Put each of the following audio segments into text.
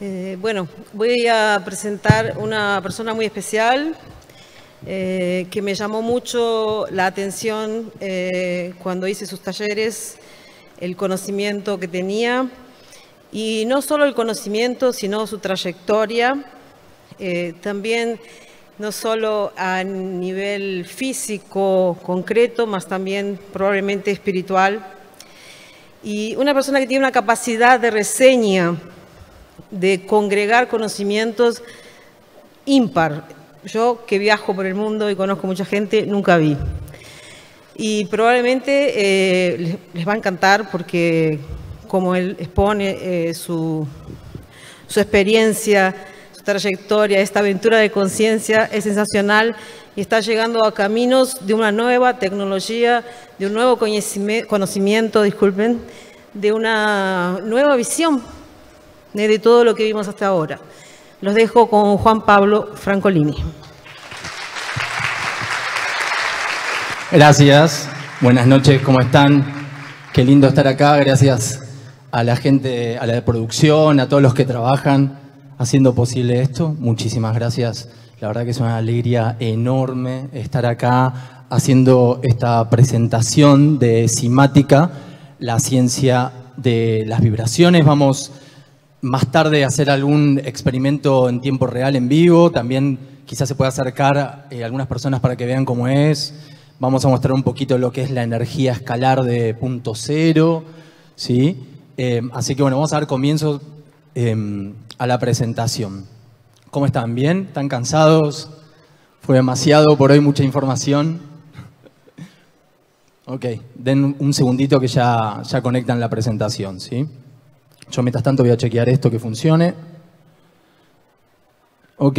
Bueno, voy a presentar una persona muy especial que me llamó mucho la atención cuando hice sus talleres, el conocimiento que tenía, y no solo el conocimiento, sino su trayectoria, también no solo a nivel físico concreto, más también probablemente espiritual. Y una persona que tiene una capacidad de reseña, de congregar conocimientos ímpar. Yo, que viajo por el mundo y conozco mucha gente, nunca vi. Y probablemente les va a encantar porque, como él expone su experiencia, su trayectoria, esta aventura de conciencia es sensacional y está llegando a caminos de una nueva tecnología, de un nuevo conocimiento, disculpen, de una nueva visión de todo lo que vimos hasta ahora. Los dejo con Juan Pablo Francolini. Gracias. Buenas noches, ¿cómo están? Qué lindo estar acá. Gracias a la gente, a la de producción, a todos los que trabajan haciendo posible esto. Muchísimas gracias. La verdad que es una alegría enorme estar acá haciendo esta presentación de Simática, la ciencia de las vibraciones. Vamos más tarde a hacer algún experimento en tiempo real, en vivo. También quizás se pueda acercar a algunas personas para que vean cómo es. Vamos a mostrar un poquito lo que es la energía escalar de punto cero, ¿sí? Así que bueno, vamos a dar comienzo a la presentación. ¿Cómo están? ¿Bien? ¿Están cansados? ¿Fue demasiado por hoy, mucha información? Ok, den un segundito que ya conectan la presentación, ¿sí? Yo mientras tanto voy a chequear esto que funcione. Ok,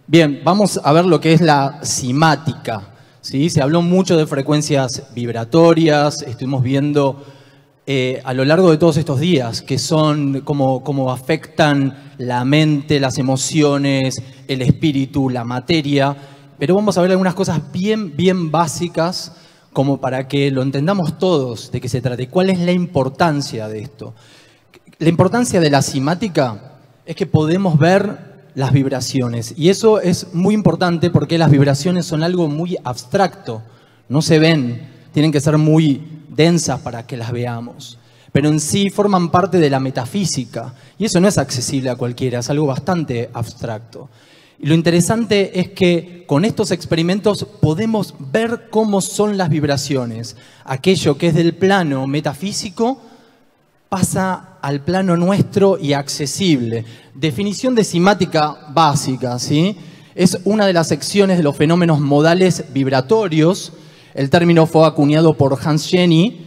bien, vamos a ver lo que es la simática, ¿sí? Se habló mucho de frecuencias vibratorias, estuvimos viendo a lo largo de todos estos días que son cómo afectan la mente, las emociones, el espíritu, la materia, pero vamos a ver algunas cosas bien básicas como para que lo entendamos todos de qué se trata y cuál es la importancia de esto. La importancia de la simática es que podemos ver las vibraciones y eso es muy importante porque las vibraciones son algo muy abstracto, no se ven, tienen que ser muy densas para que las veamos, pero en sí forman parte de la metafísica y eso no es accesible a cualquiera, es algo bastante abstracto. Y lo interesante es que con estos experimentos podemos ver cómo son las vibraciones, aquello que es del plano metafísico pasa al plano nuestro y accesible. Definición de simática básica, ¿sí? Es una de las secciones de los fenómenos modales vibratorios. El término fue acuñado por Hans Jenny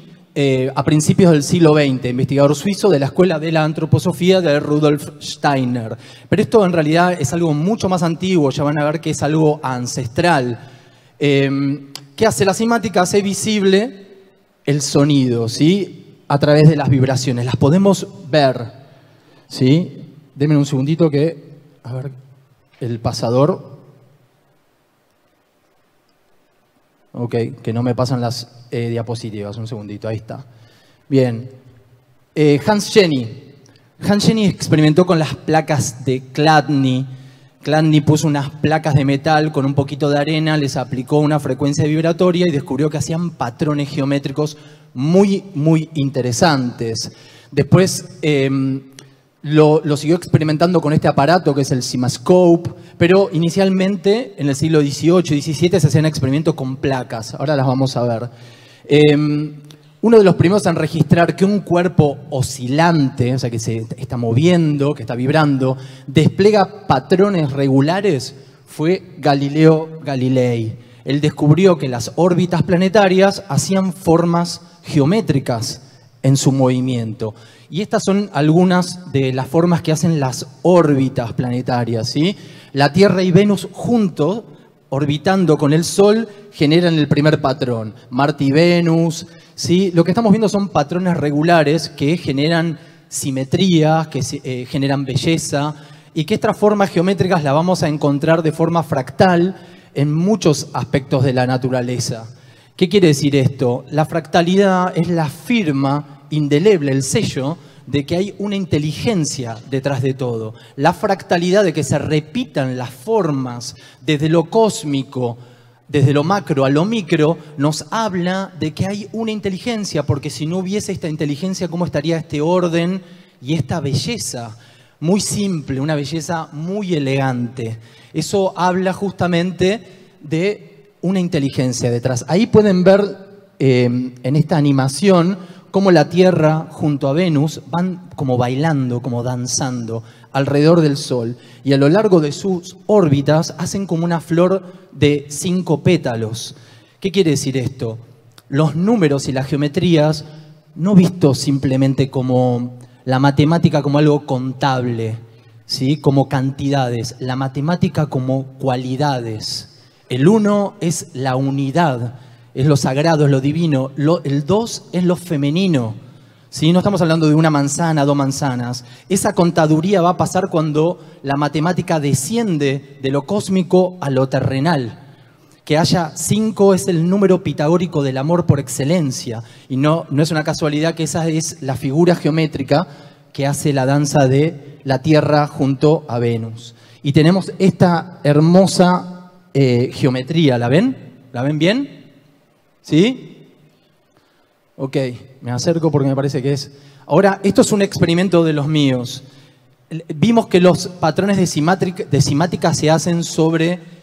a principios del siglo XX, investigador suizo de la Escuela de la Antroposofía de Rudolf Steiner. Pero esto en realidad es algo mucho más antiguo, ya van a ver que es algo ancestral. ¿Qué hace la simática? Hace visible el sonido, ¿sí? A través de las vibraciones, las podemos ver, ¿sí? Denme un segundito que, a ver, el pasador. Ok, que no me pasan las diapositivas, un segundito, ahí está. Bien, Hans Jenny experimentó con las placas de Chladni. Chladni puso unas placas de metal con un poquito de arena, les aplicó una frecuencia vibratoria y descubrió que hacían patrones geométricos muy interesantes. Después lo siguió experimentando con este aparato que es el Cimascope, pero inicialmente en el siglo XVIII y XVII se hacían experimentos con placas. Ahora las vamos a ver. Uno de los primeros en registrar que un cuerpo oscilante, o sea que se está moviendo, que está vibrando, despliega patrones regulares fue Galileo Galilei. Él descubrió que las órbitas planetarias hacían formas geométricas en su movimiento. Y estas son algunas de las formas que hacen las órbitas planetarias, ¿sí? La Tierra y Venus juntos, orbitando con el Sol, generan el primer patrón. Marte y Venus, ¿sí? Lo que estamos viendo son patrones regulares que generan simetría, que generan belleza, y que estas formas geométricas las vamos a encontrar de forma fractal en muchos aspectos de la naturaleza. ¿Qué quiere decir esto? La fractalidad es la firma indeleble, el sello de que hay una inteligencia detrás de todo. La fractalidad de que se repitan las formas desde lo cósmico, desde lo macro a lo micro, nos habla de que hay una inteligencia, porque si no hubiese esta inteligencia, ¿cómo estaría este orden y esta belleza? Muy simple, una belleza muy elegante. Eso habla justamente de una inteligencia detrás. Ahí pueden ver en esta animación cómo la Tierra junto a Venus van como bailando, como danzando alrededor del Sol. Y a lo largo de sus órbitas hacen como una flor de 5 pétalos. ¿Qué quiere decir esto? Los números y las geometrías, no vistos simplemente como la matemática como algo contable, ¿sí? Como cantidades, la matemática como cualidades. El 1 es la unidad, es lo sagrado, es lo divino. El 2 es lo femenino, ¿sí? No estamos hablando de una manzana, 2 manzanas. Esa contaduría va a pasar cuando la matemática desciende de lo cósmico a lo terrenal. Que haya 5 es el número pitagórico del amor por excelencia. Y no es una casualidad que esa es la figura geométrica que hace la danza de la Tierra junto a Venus. Y tenemos esta hermosa geometría. ¿La ven? ¿La ven bien? ¿Sí? Ok, me acerco porque me parece que es... Ahora, esto es un experimento de los míos. Vimos que los patrones de cimática se hacen sobre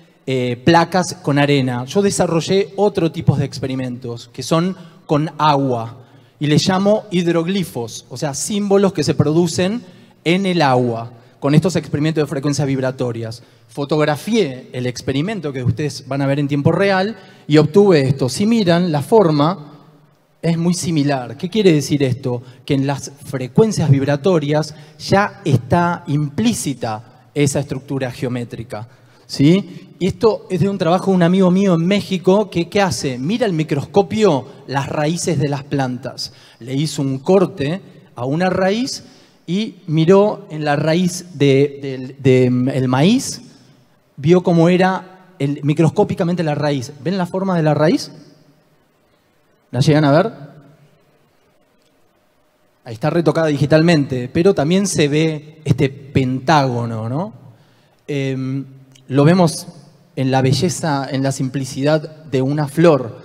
placas con arena. Yo desarrollé otro tipo de experimentos que son con agua y les llamo hidroglifos, o sea, símbolos que se producen en el agua con estos experimentos de frecuencias vibratorias. Fotografié el experimento que ustedes van a ver en tiempo real y obtuve esto. Si miran, la forma es muy similar. ¿Qué quiere decir esto? Que en las frecuencias vibratorias ya está implícita esa estructura geométrica, ¿sí? Y esto es de un trabajo de un amigo mío en México que ¿qué hace? Mira al microscopio las raíces de las plantas. Le hizo un corte a una raíz y miró en la raíz del maíz, vio cómo era microscópicamente la raíz. ¿Ven la forma de la raíz? ¿La llegan a ver? Ahí está retocada digitalmente, pero también se ve este pentágono, ¿no? Lo vemos en la belleza, en la simplicidad de una flor.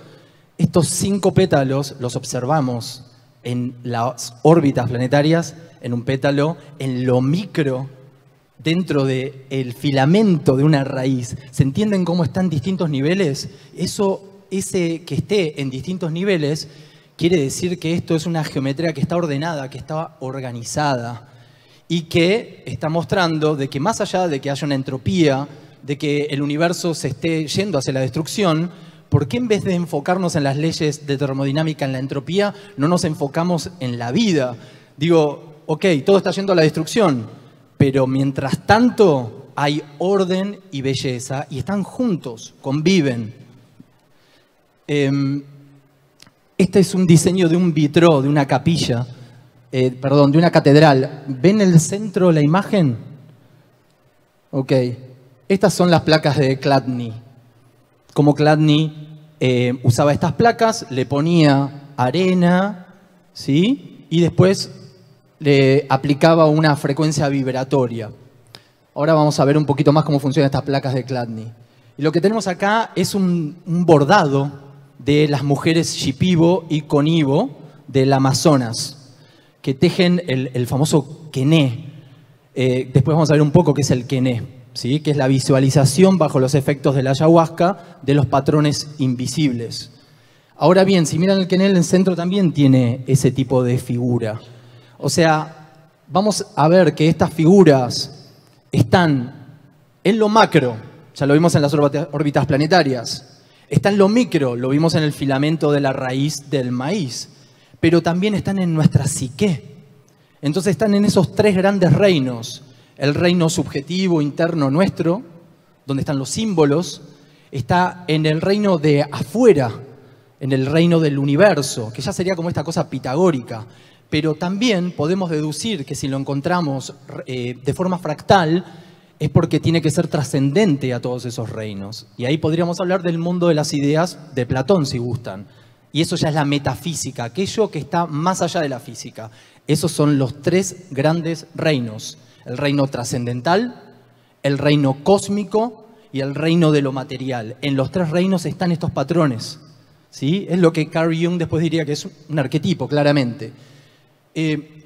Estos 5 pétalos los observamos en las órbitas planetarias, en un pétalo, en lo micro, dentro del filamento de una raíz. ¿Se entienden cómo están distintos niveles? Ese que esté en distintos niveles quiere decir que esto es una geometría que está ordenada, que está organizada y que está mostrando de que más allá de que haya una entropía, de que el universo se esté yendo hacia la destrucción, ¿por qué en vez de enfocarnos en las leyes de termodinámica, en la entropía, no nos enfocamos en la vida? Digo, ok, todo está yendo a la destrucción, pero mientras tanto hay orden y belleza y están juntos, conviven. Este es un diseño de un vitró, de una capilla, de una catedral. ¿Ven el centro la imagen? Ok. Estas son las placas de Chladni. Como Chladni usaba estas placas, le ponía arena, ¿sí? Y después le aplicaba una frecuencia vibratoria. Ahora vamos a ver un poquito más cómo funcionan estas placas de Chladni. Y lo que tenemos acá es un bordado de las mujeres Shipibo y Conibo del Amazonas, que tejen el famoso quené. Después vamos a ver un poco qué es el quené. ¿Sí? Que es la visualización bajo los efectos de la ayahuasca de los patrones invisibles. Ahora bien, si miran el quené, el centro también tiene ese tipo de figura. O sea, vamos a ver que estas figuras están en lo macro, ya lo vimos en las órbitas planetarias, está en lo micro, lo vimos en el filamento de la raíz del maíz, pero también están en nuestra psique. Entonces están en esos 3 grandes reinos. El reino subjetivo, interno nuestro, donde están los símbolos, está en el reino de afuera, en el reino del universo, que ya sería como esta cosa pitagórica. Pero también podemos deducir que si lo encontramos de forma fractal, es porque tiene que ser trascendente a todos esos reinos. Y ahí podríamos hablar del mundo de las ideas de Platón, si gustan. Y eso ya es la metafísica, aquello que está más allá de la física. Esos son los tres grandes reinos. El reino trascendental, el reino cósmico y el reino de lo material. En los tres reinos están estos patrones, ¿sí? Es lo que Carl Jung después diría que es un arquetipo, claramente.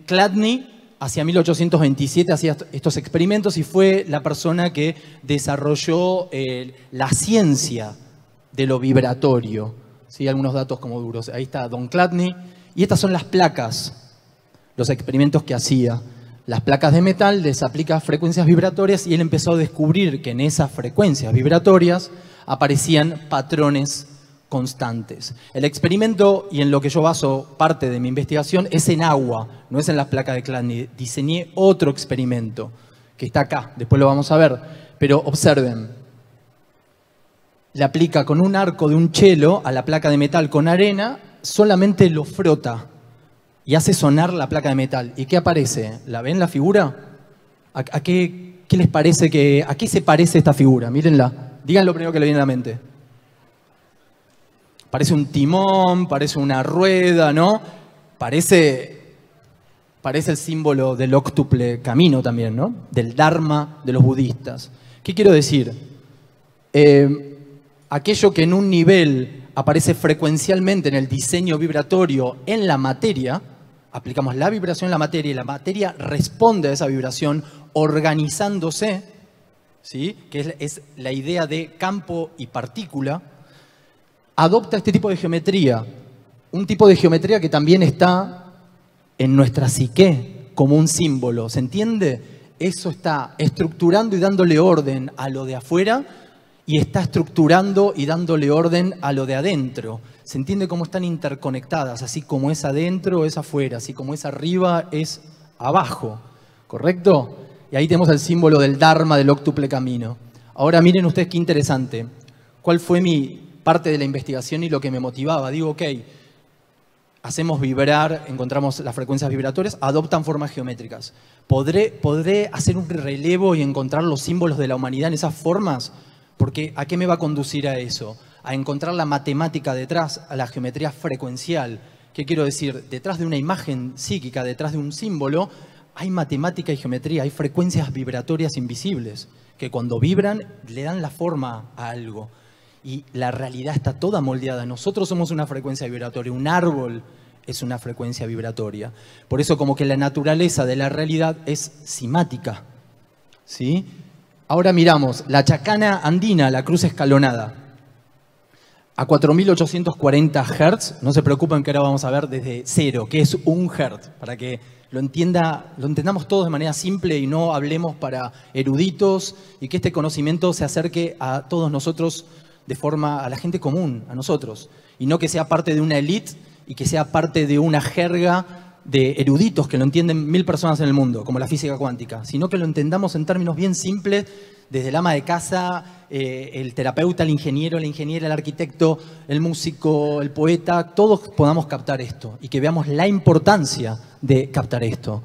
Chladni, hacia 1827, hacía estos experimentos y fue la persona que desarrolló la ciencia de lo vibratorio. ¿Sí? Algunos datos como duros. Ahí está Don Chladni. Y estas son las placas, los experimentos que hacía. Las placas de metal les aplica frecuencias vibratorias y él empezó a descubrir que en esas frecuencias vibratorias aparecían patrones constantes. El experimento, y en lo que yo baso parte de mi investigación, es en agua, no es en las placas de Chladni. Diseñé otro experimento que está acá, después lo vamos a ver. Pero observen, le aplica con un arco de un chelo a la placa de metal con arena, solamente lo frota y hace sonar la placa de metal. ¿Y qué aparece? ¿La ven la figura? ¿A qué les parece a qué se parece esta figura? Mírenla. Digan lo primero que le viene a la mente. Parece un timón, parece una rueda, ¿no? Parece el símbolo del óctuple camino también, ¿no? Del Dharma de los budistas. ¿Qué quiero decir? Aquello que en un nivel aparece frecuencialmente en el diseño vibratorio en la materia, aplicamos la vibración en la materia y la materia responde a esa vibración organizándose, ¿sí? Que es la idea de campo y partícula, adopta este tipo de geometría, un tipo de geometría que también está en nuestra psique como un símbolo, ¿se entiende? Eso está estructurando y dándole orden a lo de afuera y está estructurando y dándole orden a lo de adentro. ¿Se entiende cómo están interconectadas? Así como es adentro, es afuera, así como es arriba, es abajo, ¿correcto? Y ahí tenemos el símbolo del Dharma, del óctuple camino. Ahora miren ustedes qué interesante. ¿Cuál fue mi parte de la investigación y lo que me motivaba? Digo, ok, hacemos vibrar, encontramos las frecuencias vibratorias, adoptan formas geométricas. ¿Podré hacer un relevo y encontrar los símbolos de la humanidad en esas formas? Porque ¿a qué me va a conducir a eso? A encontrar la matemática detrás, a la geometría frecuencial. ¿Qué quiero decir? Detrás de una imagen psíquica, detrás de un símbolo, hay matemática y geometría, hay frecuencias vibratorias invisibles, que cuando vibran le dan la forma a algo. Y la realidad está toda moldeada. Nosotros somos una frecuencia vibratoria, un árbol es una frecuencia vibratoria. Por eso como que la naturaleza de la realidad es simática, ¿sí? Ahora miramos la chacana andina, la cruz escalonada, a 4.840 Hz. No se preocupen que ahora vamos a ver desde cero, que es 1 Hz, para que lo entendamos todos de manera simple y no hablemos para eruditos y que este conocimiento se acerque a todos nosotros de forma, a la gente común, a nosotros, y no que sea parte de una élite y que sea parte de una jerga de eruditos que lo entienden 1000 personas en el mundo, como la física cuántica, sino que lo entendamos en términos bien simples, desde el ama de casa, el terapeuta, el ingeniero, la ingeniera, el arquitecto, el músico, el poeta, todos podamos captar esto y que veamos la importancia de captar esto.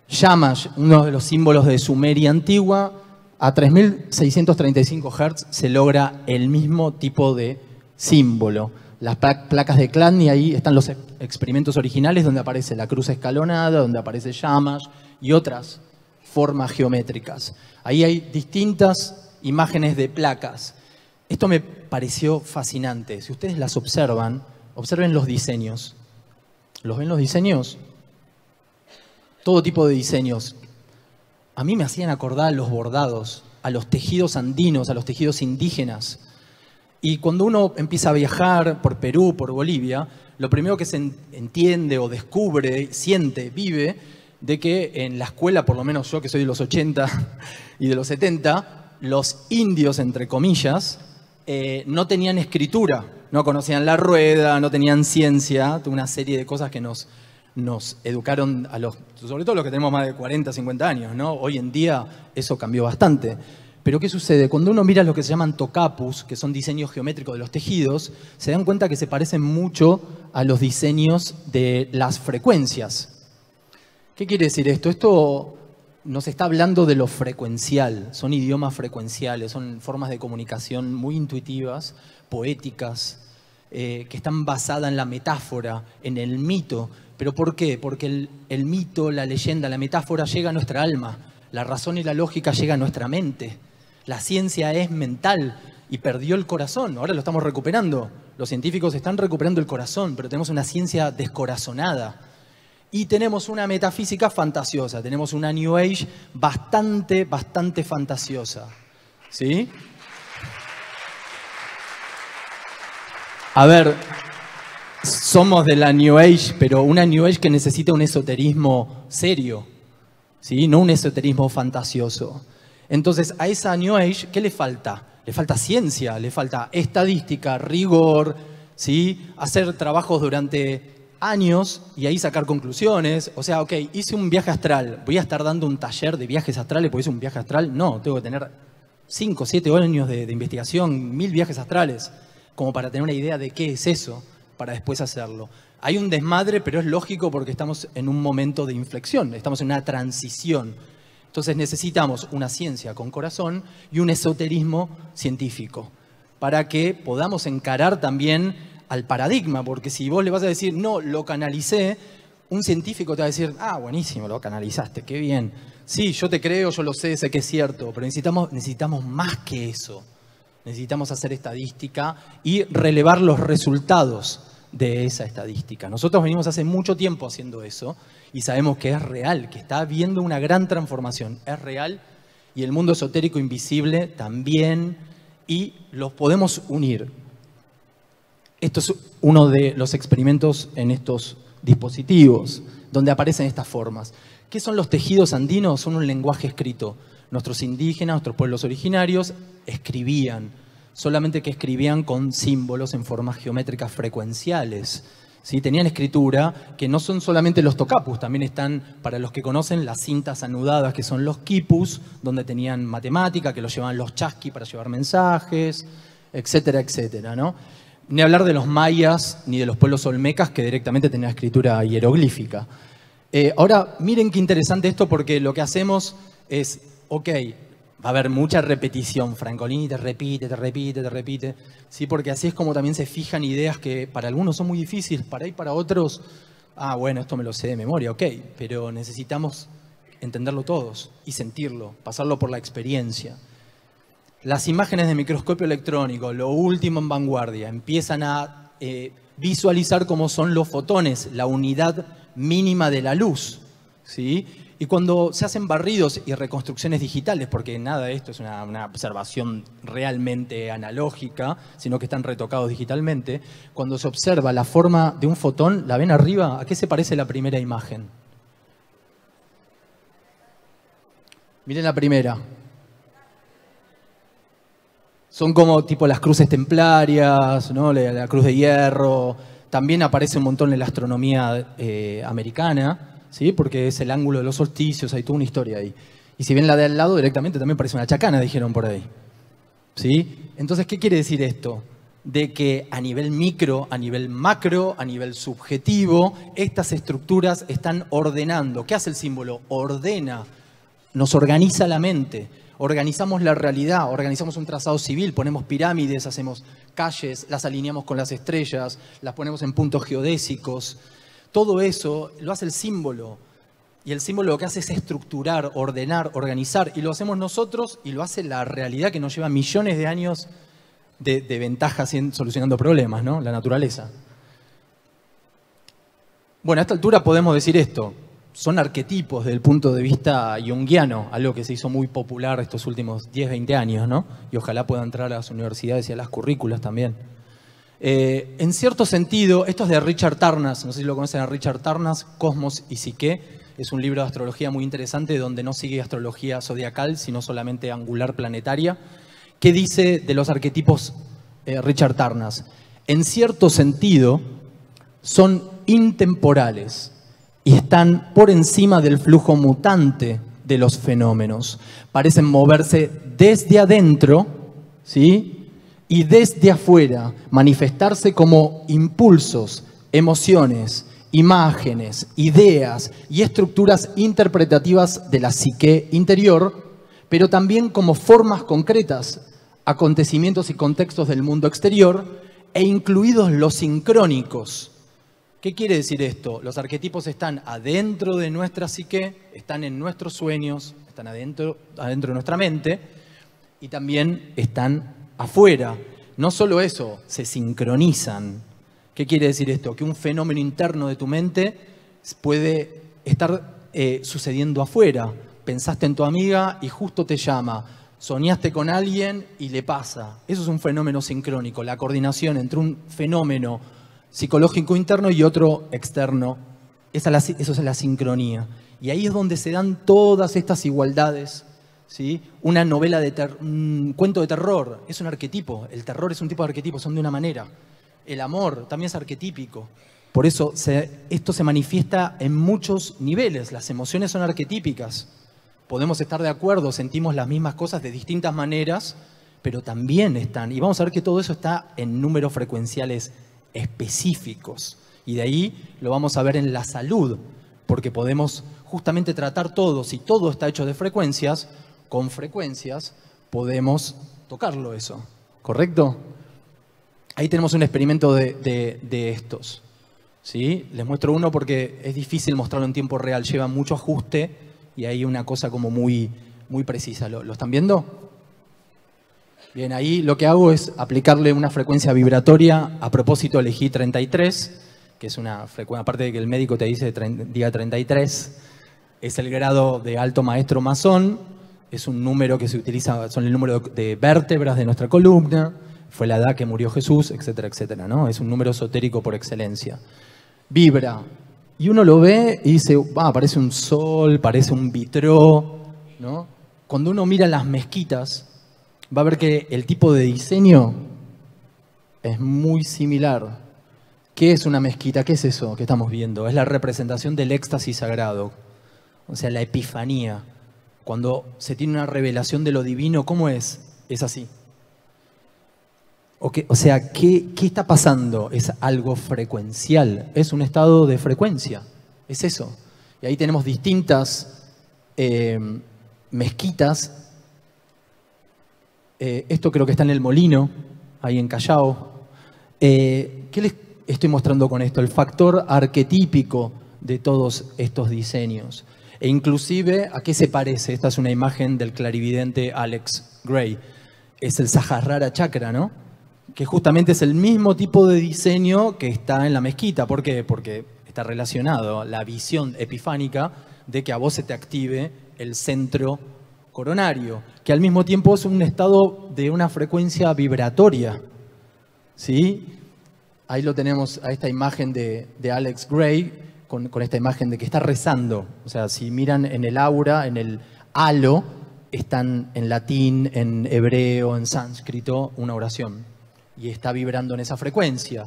Shamash, uno de los símbolos de Sumeria antigua, a 3.635 Hz se logra el mismo tipo de símbolo. Las placas de Chladni, ahí están los experimentos originales donde aparece la cruz escalonada, donde aparece Shamash y otras formas geométricas. Ahí hay distintas imágenes de placas. Esto me pareció fascinante. Si ustedes las observan, observen los diseños. ¿Los ven los diseños? Todo tipo de diseños. A mí me hacían acordar a los bordados, a los tejidos andinos, a los tejidos indígenas. Y cuando uno empieza a viajar por Perú, por Bolivia, lo primero que se entiende o descubre, siente, vive, de que en la escuela, por lo menos yo que soy de los 80 y de los 70, los indios, entre comillas, no tenían escritura, no conocían la rueda, no tenían ciencia, una serie de cosas que nos educaron sobre todo los que tenemos más de 40, 50 años, ¿no? Hoy en día eso cambió bastante. Pero ¿qué sucede? Cuando uno mira lo que se llaman tocapus, que son diseños geométricos de los tejidos, se dan cuenta que se parecen mucho a los diseños de las frecuencias. ¿Qué quiere decir esto? Esto nos está hablando de lo frecuencial, son idiomas frecuenciales, son formas de comunicación muy intuitivas, poéticas, que están basadas en la metáfora, en el mito. ¿Pero por qué? Porque el mito, la leyenda, la metáfora llega a nuestra alma. La razón y la lógica llegan a nuestra mente. La ciencia es mental y perdió el corazón. Ahora lo estamos recuperando. Los científicos están recuperando el corazón, pero tenemos una ciencia descorazonada. Y tenemos una metafísica fantasiosa. Tenemos una New Age bastante fantasiosa. ¿Sí? A ver, somos de la New Age, pero una New Age que necesita un esoterismo serio, ¿sí? No un esoterismo fantasioso. Entonces, a esa New Age, ¿qué le falta? Le falta ciencia, le falta estadística, rigor, ¿sí? Hacer trabajos durante años y ahí sacar conclusiones. O sea, ok, hice un viaje astral, ¿voy a estar dando un taller de viajes astrales porque hice un viaje astral? No, tengo que tener 5 o 7 años de investigación, 1000 viajes astrales, como para tener una idea de qué es eso, para después hacerlo. Hay un desmadre, pero es lógico porque estamos en un momento de inflexión, estamos en una transición. Entonces necesitamos una ciencia con corazón y un esoterismo científico para que podamos encarar también al paradigma, porque si vos le vas a decir, no, lo canalicé, un científico te va a decir, ah, buenísimo, lo canalizaste, qué bien. Sí, yo te creo, yo lo sé que es cierto, pero necesitamos más que eso. Necesitamos hacer estadística y relevar los resultados de esa estadística. Nosotros venimos hace mucho tiempo haciendo eso y sabemos que es real, que está habiendo una gran transformación. Es real y el mundo esotérico invisible también, y los podemos unir. Esto es uno de los experimentos en estos dispositivos, donde aparecen estas formas. ¿Qué son los tejidos andinos? Son un lenguaje escrito. Nuestros indígenas, nuestros pueblos originarios, escribían, solamente que escribían con símbolos en formas geométricas frecuenciales. ¿Sí? Tenían escritura que no son solamente los tocapus, también están, para los que conocen, las cintas anudadas, que son los quipus, donde tenían matemática, que los llevaban los chasqui para llevar mensajes, etcétera, etcétera, ¿no? Ni hablar de los mayas ni de los pueblos olmecas, que directamente tenían escritura hieroglífica. Ahora, miren qué interesante esto, porque lo que hacemos es, ok, va a haber mucha repetición. Francolini te repite, ¿sí? Porque así es como también se fijan ideas que para algunos son muy difíciles, para otros, ah, bueno, esto me lo sé de memoria, ok, pero necesitamos entenderlo todos y sentirlo, pasarlo por la experiencia. Las imágenes de microscopio electrónico, lo último en vanguardia, empiezan a visualizar cómo son los fotones, la unidad mínima de la luz, ¿sí? Y cuando se hacen barridos y reconstrucciones digitales, porque nada de esto es una observación realmente analógica, sino que están retocados digitalmente, cuando se observa la forma de un fotón, ¿la ven arriba? ¿A qué se parece la primera imagen? Miren la primera. Son como tipo las cruces templarias, ¿no? La cruz de hierro. También aparece un montón en la astronomía americana, ¿sí? Porque es el ángulo de los solsticios, hay toda una historia ahí. Y si ven la de al lado, directamente también parece una chacana, dijeron por ahí, ¿sí? Entonces, ¿qué quiere decir esto? De que a nivel micro, a nivel macro, a nivel subjetivo, estas estructuras están ordenando. ¿Qué hace el símbolo? Ordena, nos organiza la mente. Organizamos la realidad, organizamos un trazado civil, ponemos pirámides, hacemos calles, las alineamos con las estrellas, las ponemos en puntos geodésicos. Todo eso lo hace el símbolo. Y el símbolo lo que hace es estructurar, ordenar, organizar. Y lo hacemos nosotros y lo hace la realidad, que nos lleva millones de años de ventajas solucionando problemas, ¿no? La naturaleza. Bueno, a esta altura podemos decir esto. Son arquetipos desde el punto de vista junguiano, algo que se hizo muy popular estos últimos 10, 20 años, ¿no? Y ojalá pueda entrar a las universidades y a las currículas también. En cierto sentido, esto es de Richard Tarnas, no sé si lo conocen a Richard Tarnas, Cosmos y Psique. Es un libro de astrología muy interesante donde no sigue astrología zodiacal, sino solamente angular planetaria. ¿Qué dice de los arquetipos Richard Tarnas? En cierto sentido, son intemporales y están por encima del flujo mutante de los fenómenos. Parecen moverse desde adentro, ¿sí? Y desde afuera, manifestarse como impulsos, emociones, imágenes, ideas y estructuras interpretativas de la psique interior, pero también como formas concretas, acontecimientos y contextos del mundo exterior, e incluidos los sincrónicos. ¿Qué quiere decir esto? Los arquetipos están adentro de nuestra psique, están en nuestros sueños, están adentro de nuestra mente y también están afuera. No solo eso, se sincronizan. ¿Qué quiere decir esto? Que un fenómeno interno de tu mente puede estar sucediendo afuera. Pensaste en tu amiga y justo te llama. Soñaste con alguien y le pasa. Eso es un fenómeno sincrónico, la coordinación entre un fenómeno psicológico interno y otro externo. Eso es la sincronía. Y ahí es donde se dan todas estas igualdades, ¿sí? Una novela un cuento de terror es un arquetipo. El terror es un tipo de arquetipo, son de una manera. El amor también es arquetípico. Por eso esto se manifiesta en muchos niveles. Las emociones son arquetípicas. Podemos estar de acuerdo, sentimos las mismas cosas de distintas maneras, pero también están. Y vamos a ver que todo eso está en números frecuenciales específicos. Y de ahí lo vamos a ver en la salud, porque podemos justamente tratar todo. Si todo está hecho de frecuencias, con frecuencias podemos tocarlo eso. ¿Correcto? Ahí tenemos un experimento de estos. ¿Sí? Les muestro uno porque es difícil mostrarlo en tiempo real. Lleva mucho ajuste y hay una cosa como muy precisa. ¿Lo están viendo? Bien, ahí lo que hago es aplicarle una frecuencia vibratoria. A propósito elegí 33, que es una frecuencia, aparte de que el médico te dice día 33, es el grado de alto maestro masón, es un número que se utiliza, son el número de vértebras de nuestra columna, fue la edad que murió Jesús, etcétera, etcétera, ¿no? Es un número esotérico por excelencia. Vibra, y uno lo ve y dice, parece un sol, parece un vitró, ¿no? Cuando uno mira las mezquitas, va a ver que el tipo de diseño es muy similar. ¿Qué es una mezquita? ¿Qué es eso que estamos viendo? Es la representación del éxtasis sagrado, o sea, la epifanía. Cuando se tiene una revelación de lo divino, ¿cómo es? Es así. O sea, ¿qué está pasando? Es algo frecuencial, es un estado de frecuencia, es eso. Y ahí tenemos distintas mezquitas. Esto creo que está en El Molino, ahí en Callao. ¿Qué les estoy mostrando con esto? El factor arquetípico de todos estos diseños. E inclusive, ¿a qué se parece? Esta es una imagen del clarividente Alex Gray. Es el Sahasrara Chakra, ¿no? Que justamente es el mismo tipo de diseño que está en la mezquita. ¿Por qué? Porque está relacionado a la visión epifánica de que a vos se te active el centro coronario, que al mismo tiempo es un estado de una frecuencia vibratoria. ¿Sí? Ahí lo tenemos a esta imagen de Alex Gray, con esta imagen de que está rezando. O sea, si miran en el aura, en el halo, están en latín, en hebreo, en sánscrito, una oración. Y está vibrando en esa frecuencia.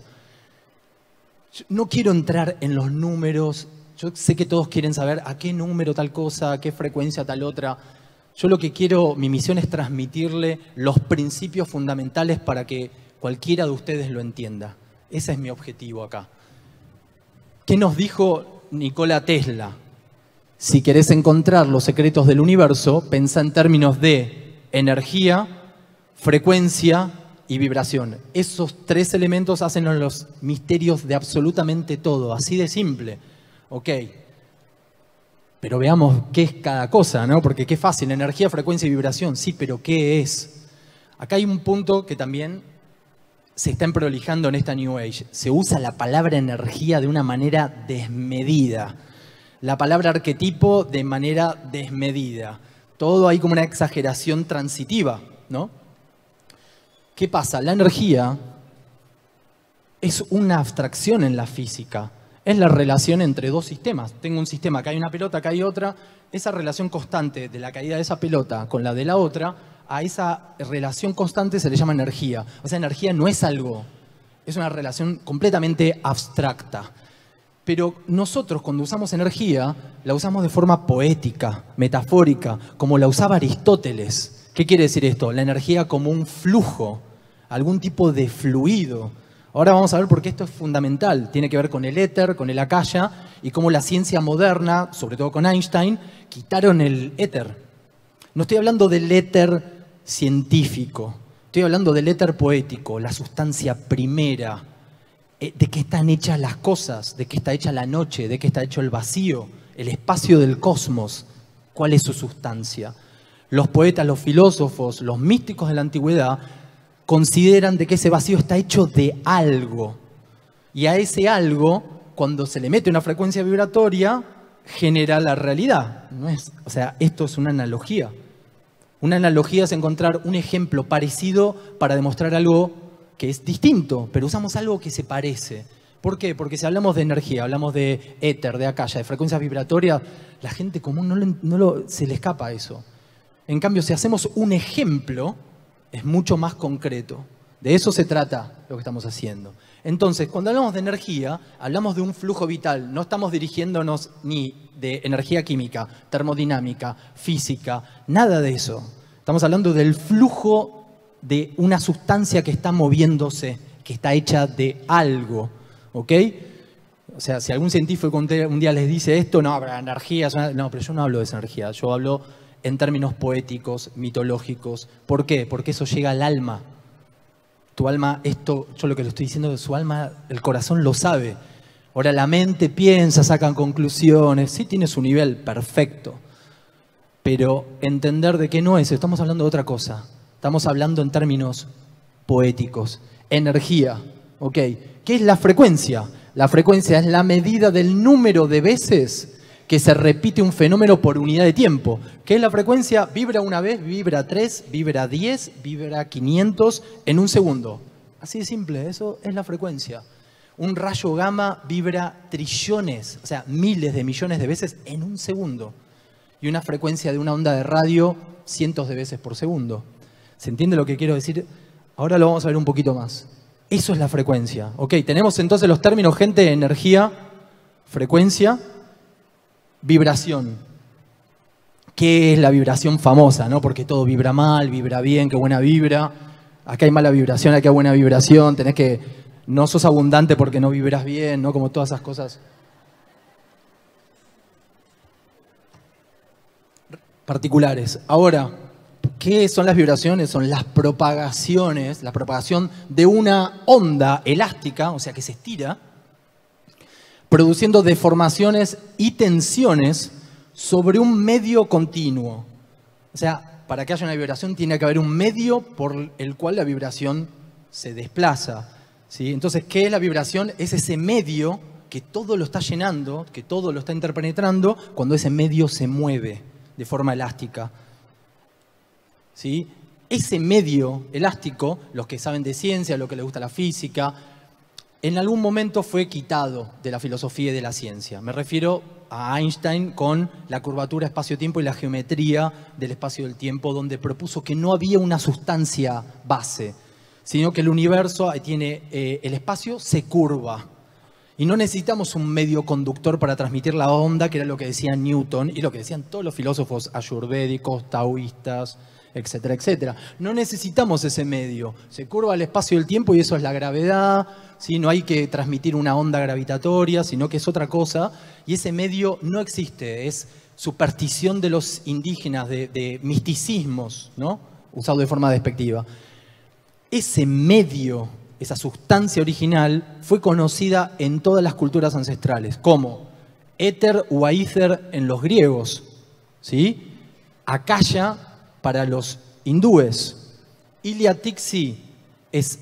Yo no quiero entrar en los números. Yo sé que todos quieren saber a qué número tal cosa, a qué frecuencia tal otra. Yo lo que quiero, mi misión es transmitirle los principios fundamentales para que cualquiera de ustedes lo entienda. Ese es mi objetivo acá. ¿Qué nos dijo Nikola Tesla? Si querés encontrar los secretos del universo, pensá en términos de energía, frecuencia y vibración. Esos tres elementos hacen los misterios de absolutamente todo, así de simple. Ok. Pero veamos qué es cada cosa, ¿no? Porque qué fácil, energía, frecuencia y vibración. Sí, pero ¿qué es? Acá hay un punto que también se está emprolijando en esta New Age. Se usa la palabra energía de una manera desmedida. La palabra arquetipo de manera desmedida. Todo hay como una exageración transitiva, ¿no? ¿Qué pasa? La energía es una abstracción en la física. Es la relación entre dos sistemas. Tengo un sistema, acá hay una pelota, acá hay otra. Esa relación constante de la caída de esa pelota con la de la otra, a esa relación constante se le llama energía. O sea, energía no es algo, es una relación completamente abstracta. Pero nosotros cuando usamos energía, la usamos de forma poética, metafórica, como la usaba Aristóteles. ¿Qué quiere decir esto? La energía como un flujo, algún tipo de fluido. Ahora vamos a ver por qué esto es fundamental. Tiene que ver con el éter, con el akasha, y cómo la ciencia moderna, sobre todo con Einstein, quitaron el éter. No estoy hablando del éter científico, Estoy hablando del éter poético, la sustancia primera, de qué están hechas las cosas, de qué está hecha la noche, de qué está hecho el vacío, el espacio del cosmos. ¿Cuál es su sustancia? Los poetas, los filósofos, los místicos de la antigüedad consideran de que ese vacío está hecho de algo. Y a ese algo, cuando se le mete una frecuencia vibratoria, genera la realidad. ¿No es? O sea, esto es una analogía. Una analogía es encontrar un ejemplo parecido para demostrar algo que es distinto, pero usamos algo que se parece. ¿Por qué? Porque si hablamos de energía, hablamos de éter, de akasha, de frecuencias vibratorias, la gente común se le escapa eso. En cambio, si hacemos un ejemplo, es mucho más concreto. De eso se trata lo que estamos haciendo. Entonces, cuando hablamos de energía, hablamos de un flujo vital. No estamos dirigiéndonos ni de energía química, termodinámica, física, nada de eso. Estamos hablando del flujo de una sustancia que está moviéndose, que está hecha de algo. ¿Ok? O sea, si algún científico un día les dice esto, no, pero energía es una... No, pero yo no hablo de esa energía. Yo hablo en términos poéticos, mitológicos. ¿Por qué? Porque eso llega al alma. Tu alma, esto, yo lo que le estoy diciendo, su alma, el corazón lo sabe. Ahora la mente piensa, sacan conclusiones, sí tiene su nivel, perfecto. Pero entender de qué no es, estamos hablando de otra cosa. Estamos hablando en términos poéticos. Energía, ¿ok? ¿Qué es la frecuencia? La frecuencia es la medida del número de veces que se repite un fenómeno por unidad de tiempo. ¿Qué es la frecuencia? Vibra una vez, vibra 3, vibra 10, vibra 500 en un segundo. Así de simple, eso es la frecuencia. Un rayo gamma vibra trillones, o sea, miles de millones de veces en un segundo. Y una frecuencia de una onda de radio, cientos de veces por segundo. ¿Se entiende lo que quiero decir? Ahora lo vamos a ver un poquito más. Eso es la frecuencia. Ok, tenemos entonces los términos, gente: energía, frecuencia, vibración. ¿Qué es la vibración famosa? ¿No? Porque todo vibra mal, vibra bien, qué buena vibra. Acá hay mala vibración, acá hay buena vibración. Tenés que, no sos abundante porque no vibras bien, ¿no? Como todas esas cosas particulares. Ahora, ¿qué son las vibraciones? Son las propagaciones, la propagación de una onda elástica, o sea, que se estira, produciendo deformaciones y tensiones sobre un medio continuo. O sea, para que haya una vibración tiene que haber un medio por el cual la vibración se desplaza, ¿sí? Entonces, ¿qué es la vibración? Es ese medio que todo lo está llenando, que todo lo está interpenetrando, cuando ese medio se mueve de forma elástica. ¿Sí? Ese medio elástico, los que saben de ciencia, los que les gusta la física, en algún momento fue quitado de la filosofía y de la ciencia. Me refiero a Einstein con la curvatura espacio-tiempo y la geometría del espacio y del tiempo, donde propuso que no había una sustancia base, sino que el universo tiene, el espacio se curva. Y no necesitamos un medio conductor para transmitir la onda, que era lo que decía Newton y lo que decían todos los filósofos ayurvédicos, taoístas, etcétera, etcétera. No necesitamos ese medio. Se curva el espacio y el tiempo y eso es la gravedad, ¿sí? No hay que transmitir una onda gravitatoria, sino que es otra cosa. Y ese medio no existe, es superstición de los indígenas, de misticismos, ¿no? Usado de forma despectiva. Ese medio, esa sustancia original, fue conocida en todas las culturas ancestrales como éter o aether en los griegos, ¿sí? Akasha para los hindúes. Iliatixi es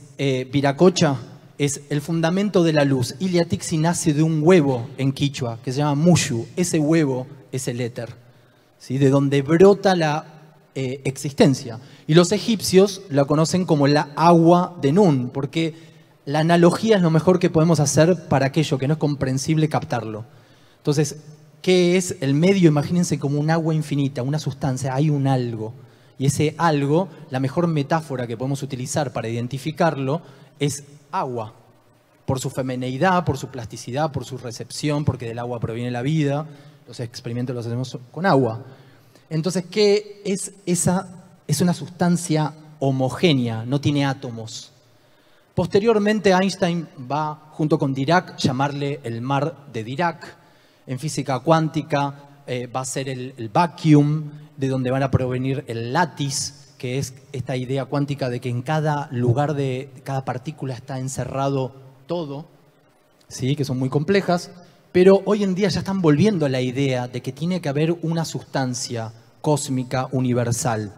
Viracocha, es el fundamento de la luz. Iliatixi nace de un huevo en quichua que se llama Mushu. Ese huevo es el éter, ¿sí? De donde brota la existencia. Y los egipcios la conocen como la agua de Nun, porque la analogía es lo mejor que podemos hacer para aquello que no es comprensible captarlo. Entonces, ¿qué es el medio? Imagínense como un agua infinita, una sustancia, hay un algo. Y ese algo, la mejor metáfora que podemos utilizar para identificarlo es agua. Por su femineidad, por su plasticidad, por su recepción, porque del agua proviene la vida. Los experimentos los hacemos con agua. Entonces, ¿qué es esa? Es una sustancia homogénea, no tiene átomos. Posteriormente, Einstein va, junto con Dirac, llamarle el mar de Dirac. En física cuántica va a ser el vacuum, de donde van a provenir el látiz, que es esta idea cuántica de que en cada lugar de cada partícula está encerrado todo, ¿sí? Que son muy complejas, pero hoy en día ya están volviendo a la idea de que tiene que haber una sustancia cósmica universal.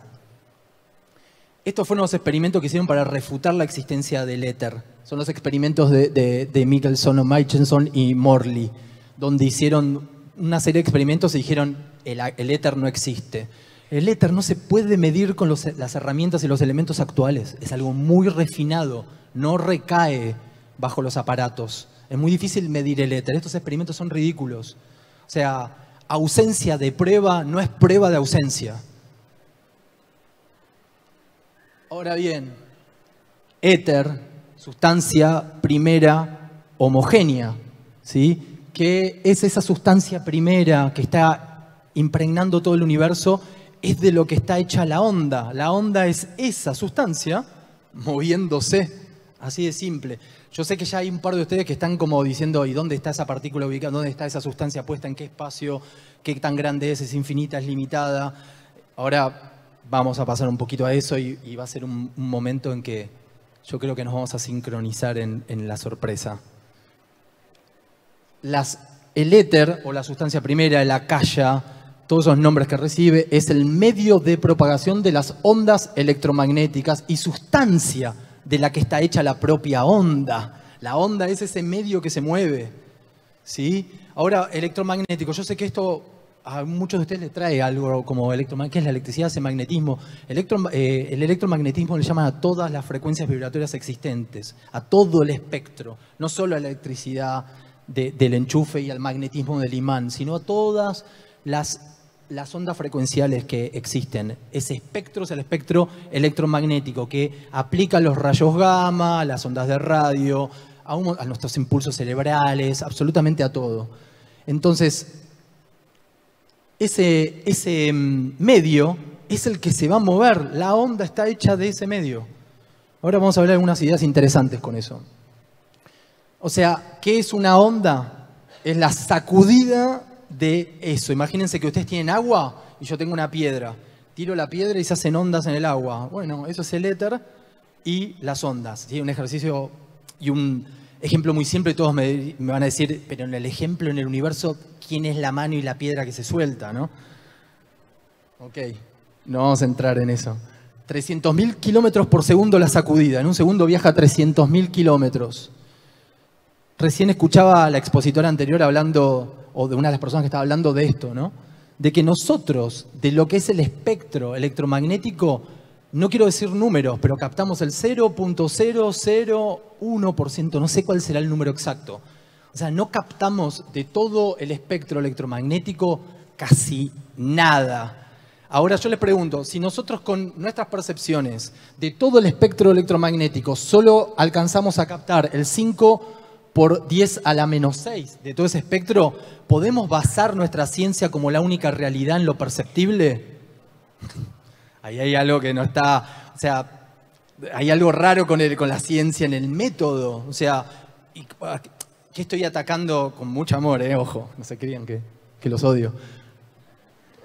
Estos fueron los experimentos que hicieron para refutar la existencia del éter. Son los experimentos de Michelson, Michelson y Morley, donde hicieron una serie de experimentos y dijeron el éter no existe. El éter no se puede medir con las herramientas y los elementos actuales. Es algo muy refinado, no recae bajo los aparatos. Es muy difícil medir el éter. Estos experimentos son ridículos. O sea, ausencia de prueba no es prueba de ausencia. Ahora bien, éter, sustancia primera homogénea, ¿sí? Que es esa sustancia primera que está impregnando todo el universo, es de lo que está hecha la onda. La onda es esa sustancia moviéndose, así de simple. Yo sé que ya hay un par de ustedes que están como diciendo, ¿y dónde está esa partícula ubicada? ¿Dónde está esa sustancia puesta? ¿En qué espacio? ¿Qué tan grande es? ¿Es infinita? ¿Es limitada? Ahora vamos a pasar un poquito a eso y va a ser un momento en que yo creo que nos vamos a sincronizar en la sorpresa. El éter, o la sustancia primera, el akasha, todos esos nombres que recibe, es el medio de propagación de las ondas electromagnéticas y sustancia de la que está hecha la propia onda. La onda es ese medio que se mueve, ¿sí? Ahora, electromagnético. Yo sé que esto a muchos de ustedes les trae algo como electromagnetismo. ¿Qué es la electricidad? Es el magnetismo. El electromagnetismo le llaman a todas las frecuencias vibratorias existentes, a todo el espectro, no solo a la electricidad del enchufe y al magnetismo del imán, sino a todas las ondas frecuenciales que existen. Ese espectro es el espectro electromagnético que aplica los rayos gamma, a las ondas de radio, a nuestros impulsos cerebrales, absolutamente a todo. Entonces, ese medio es el que se va a mover. La onda está hecha de ese medio. Ahora vamos a ver algunas ideas interesantes con eso. O sea, ¿qué es una onda? Es la sacudida de eso. Imagínense que ustedes tienen agua y yo tengo una piedra. Tiro la piedra y se hacen ondas en el agua. Bueno, eso es el éter y las ondas. ¿Sí? Un ejercicio y un ejemplo muy simple. Todos me van a decir, pero en el ejemplo, en el universo, ¿quién es la mano y la piedra que se suelta, no? Ok, no vamos a entrar en eso. 300.000 kilómetros por segundo la sacudida. En un segundo viaja 300.000 kilómetros. Recién escuchaba a la expositora anterior hablando, o de una de las personas que estaba hablando de esto, ¿no? De que nosotros, de lo que es el espectro electromagnético, no quiero decir números, pero captamos el 0.001%, no sé cuál será el número exacto. O sea, no captamos de todo el espectro electromagnético casi nada. Ahora yo les pregunto, si nosotros con nuestras percepciones de todo el espectro electromagnético solo alcanzamos a captar el 5 por 10 a la menos 6 de todo ese espectro, ¿podemos basar nuestra ciencia como la única realidad en lo perceptible? Ahí hay algo que no está, o sea, hay algo raro con la ciencia en el método. O sea, que estoy atacando con mucho amor, ojo, no se crean que los odio.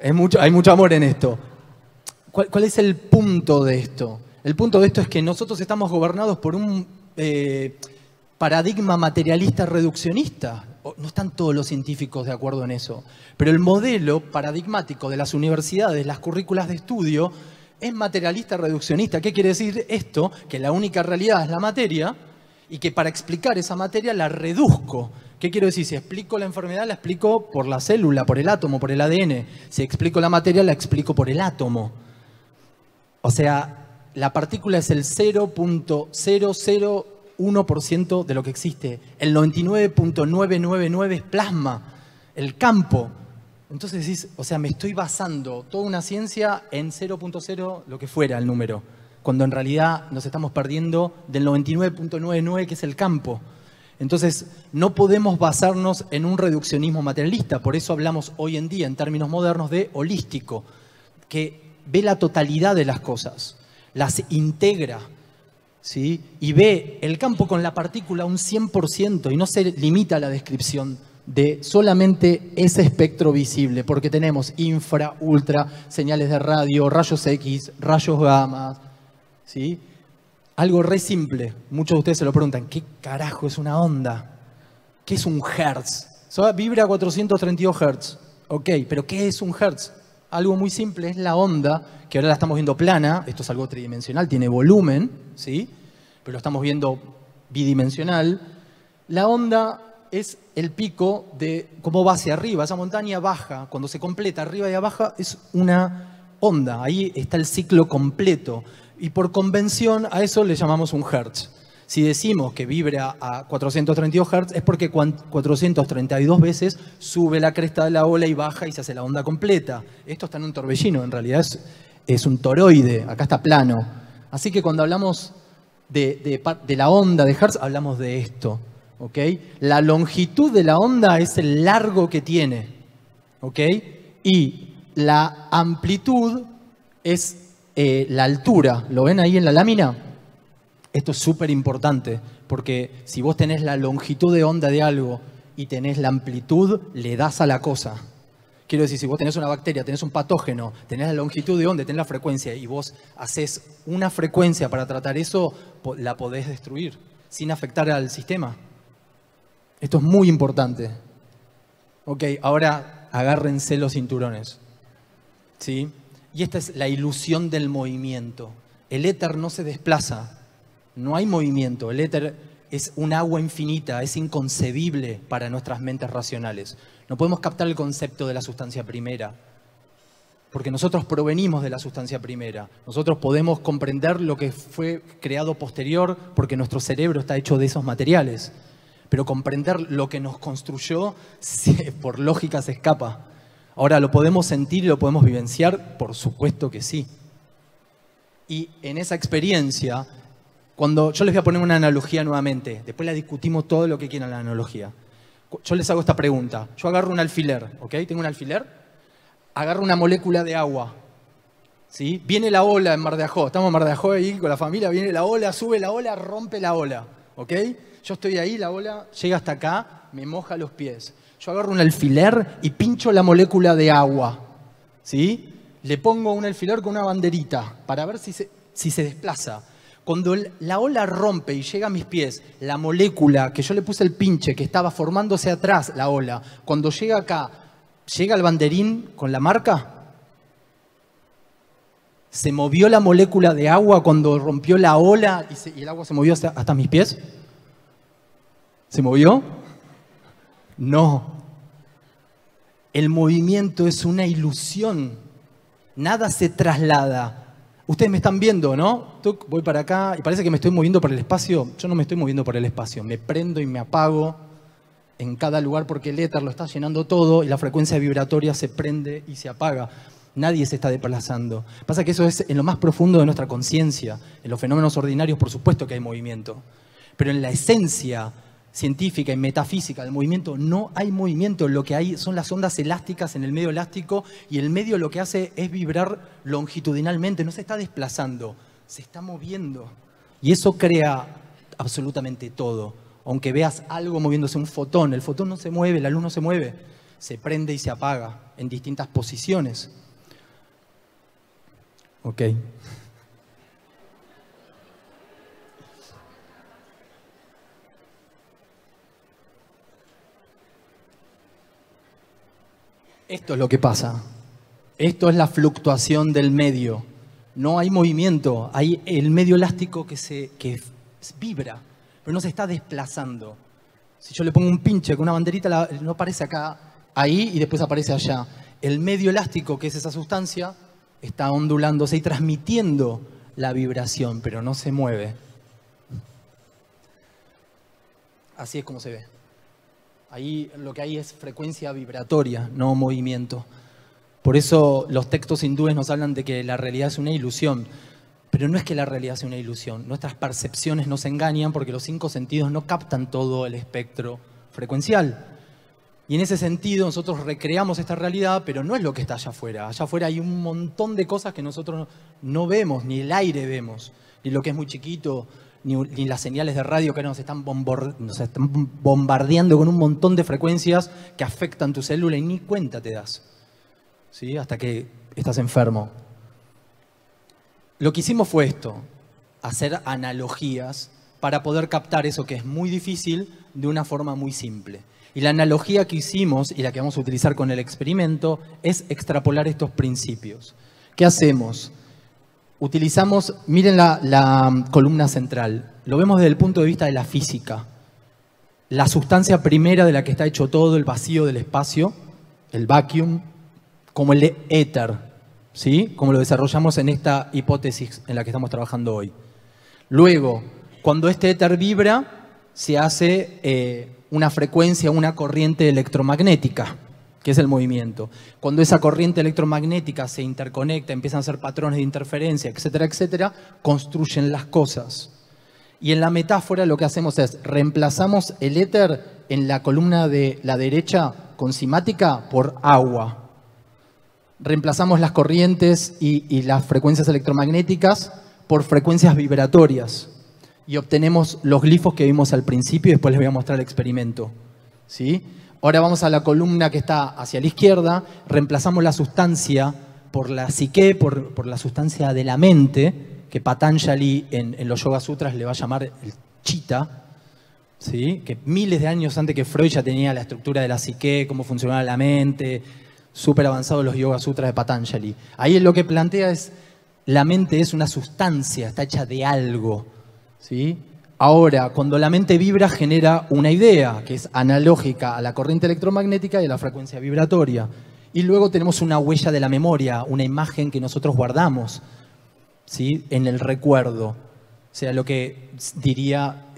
Hay mucho amor en esto. ¿Cuál es el punto de esto? El punto de esto es que nosotros estamos gobernados por un paradigma materialista reduccionista. No están todos los científicos de acuerdo en eso. Pero el modelo paradigmático de las universidades, las currículas de estudio, es materialista reduccionista. ¿Qué quiere decir esto? Que la única realidad es la materia y que para explicar esa materia la reduzco. ¿Qué quiero decir? Si explico la enfermedad, la explico por la célula, por el átomo, por el ADN. Si explico la materia, la explico por el átomo. O sea, la partícula es el 0.001% de lo que existe. El 99.999 es plasma, el campo. Entonces decís, o sea, me estoy basando toda una ciencia en 0.0 lo que fuera el número, cuando en realidad nos estamos perdiendo del 99.99 que es el campo. Entonces, no podemos basarnos en un reduccionismo materialista. Por eso hablamos hoy en día, en términos modernos, de holístico, que ve la totalidad de las cosas, las integra, ¿sí? Y ve el campo con la partícula un 100% y no se limita a la descripción de solamente ese espectro visible, porque tenemos infra, ultra, señales de radio, rayos X, rayos gamma, ¿sí? Algo re simple. Muchos de ustedes se lo preguntan, ¿qué carajo es una onda? ¿Qué es un hertz? Vibra a 432 hertz. Ok, pero ¿qué es un hertz? Algo muy simple, es la onda, que ahora la estamos viendo plana, esto es algo tridimensional, tiene volumen, ¿sí? Pero lo estamos viendo bidimensional. La onda es el pico de cómo va hacia arriba, esa montaña baja, cuando se completa arriba y abajo es una onda, ahí está el ciclo completo. Y por convención a eso le llamamos un hertz. Si decimos que vibra a 432 Hz es porque 432 veces sube la cresta de la ola y baja y se hace la onda completa. Esto está en un torbellino, en realidad es un toroide, acá está plano. Así que cuando hablamos de la onda de Hertz, hablamos de esto. ¿Okay? La longitud de la onda es el largo que tiene. ¿Okay? Y la amplitud es la altura. ¿Lo ven ahí en la lámina? Esto es súper importante, porque si vos tenés la longitud de onda de algo y tenés la amplitud, le das a la cosa. Quiero decir, si vos tenés una bacteria, tenés un patógeno, tenés la longitud de onda, tenés la frecuencia, y vos haces una frecuencia para tratar eso, la podés destruir sin afectar al sistema. Esto es muy importante. Ok, ahora agárrense los cinturones. ¿Sí? Y esta es la ilusión del movimiento. El éter no se desplaza. No hay movimiento. El éter es un agua infinita, es inconcebible para nuestras mentes racionales. No podemos captar el concepto de la sustancia primera, porque nosotros provenimos de la sustancia primera. Nosotros podemos comprender lo que fue creado posterior, porque nuestro cerebro está hecho de esos materiales. Pero comprender lo que nos construyó, por lógica se escapa. Ahora, ¿lo podemos sentir y lo podemos vivenciar? Por supuesto que sí. Y en esa experiencia, cuando yo les voy a poner una analogía nuevamente, después la discutimos todo lo que quieran la analogía. Yo les hago esta pregunta. Yo agarro un alfiler, ¿ok? Tengo un alfiler, agarro una molécula de agua, ¿sí? Viene la ola en Mar de Ajó, estamos en Mar de Ajó ahí con la familia, viene la ola, sube la ola, rompe la ola, ¿ok? Yo estoy ahí, la ola llega hasta acá, me moja los pies. Yo agarro un alfiler y pincho la molécula de agua, ¿sí? Le pongo un alfiler con una banderita para ver si se desplaza. Cuando la ola rompe y llega a mis pies, la molécula que yo le puse el pinche, que estaba formándose atrás, la ola, cuando llega acá, ¿llega el banderín con la marca? ¿Se movió la molécula de agua cuando rompió la ola y el agua se movió hasta mis pies? ¿Se movió? No. El movimiento es una ilusión. Nada se traslada. Ustedes me están viendo, ¿no? Voy para acá y parece que me estoy moviendo por el espacio. Yo no me estoy moviendo por el espacio. Me prendo y me apago en cada lugar porque el éter lo está llenando todo y la frecuencia vibratoria se prende y se apaga. Nadie se está desplazando. Pasa que eso es en lo más profundo de nuestra conciencia. En los fenómenos ordinarios, por supuesto que hay movimiento. Pero en la esencia científica y metafísica del movimiento no hay movimiento. Lo que hay son las ondas elásticas en el medio elástico y el medio lo que hace es vibrar longitudinalmente. No se está desplazando, se está moviendo. Y eso crea absolutamente todo. Aunque veas algo moviéndose, un fotón, el fotón no se mueve, la luz no se mueve. Se prende y se apaga en distintas posiciones. Ok. Esto es lo que pasa. Esto es la fluctuación del medio. No hay movimiento. Hay el medio elástico que vibra, pero no se está desplazando. Si yo le pongo un pinche con una banderita, no aparece acá, ahí y después aparece allá. El medio elástico, que es esa sustancia, está ondulándose y transmitiendo la vibración, pero no se mueve. Así es como se ve. Ahí lo que hay es frecuencia vibratoria, no movimiento. Por eso los textos hindúes nos hablan de que la realidad es una ilusión. Pero no es que la realidad sea una ilusión. Nuestras percepciones nos engañan porque los 5 sentidos no captan todo el espectro frecuencial. Y en ese sentido nosotros recreamos esta realidad, pero no es lo que está allá afuera. Allá afuera hay un montón de cosas que nosotros no vemos, ni el aire vemos, ni lo que es muy chiquito, ni las señales de radio que nos están bombardeando con un montón de frecuencias que afectan tu célula y ni cuenta te das, ¿sí? Hasta que estás enfermo. Lo que hicimos fue esto, hacer analogías para poder captar eso que es muy difícil de una forma muy simple. Y la analogía que hicimos y la que vamos a utilizar con el experimento es extrapolar estos principios. ¿Qué hacemos? Utilizamos, miren la columna central, lo vemos desde el punto de vista de la física. La sustancia primera de la que está hecho todo, el vacío del espacio, el vacuum, como el éter, ¿sí? Como lo desarrollamos en esta hipótesis en la que estamos trabajando hoy. Luego, cuando este éter vibra, se hace una frecuencia, una corriente electromagnética, que es el movimiento. Cuando esa corriente electromagnética se interconecta, empiezan a ser patrones de interferencia, etcétera, etcétera, construyen las cosas. Y en la metáfora lo que hacemos es reemplazamos el éter en la columna de la derecha con cimática por agua. Reemplazamos las corrientes y las frecuencias electromagnéticas por frecuencias vibratorias. Y obtenemos los glifos que vimos al principio y después les voy a mostrar el experimento, ¿sí? Ahora vamos a la columna que está hacia la izquierda, reemplazamos la sustancia por la psique, por la sustancia de la mente, que Patanjali en los Yoga Sutras le va a llamar el chitta, ¿sí? Que miles de años antes que Freud ya tenía la estructura de la psique, cómo funcionaba la mente, súper avanzados los Yoga Sutras de Patanjali. Ahí lo que plantea es, la mente es una sustancia, está hecha de algo, ¿sí? Ahora, cuando la mente vibra, genera una idea que es analógica a la corriente electromagnética y a la frecuencia vibratoria. Y luego tenemos una huella de la memoria, una imagen que nosotros guardamos, ¿sí? En el recuerdo. O sea, lo que diría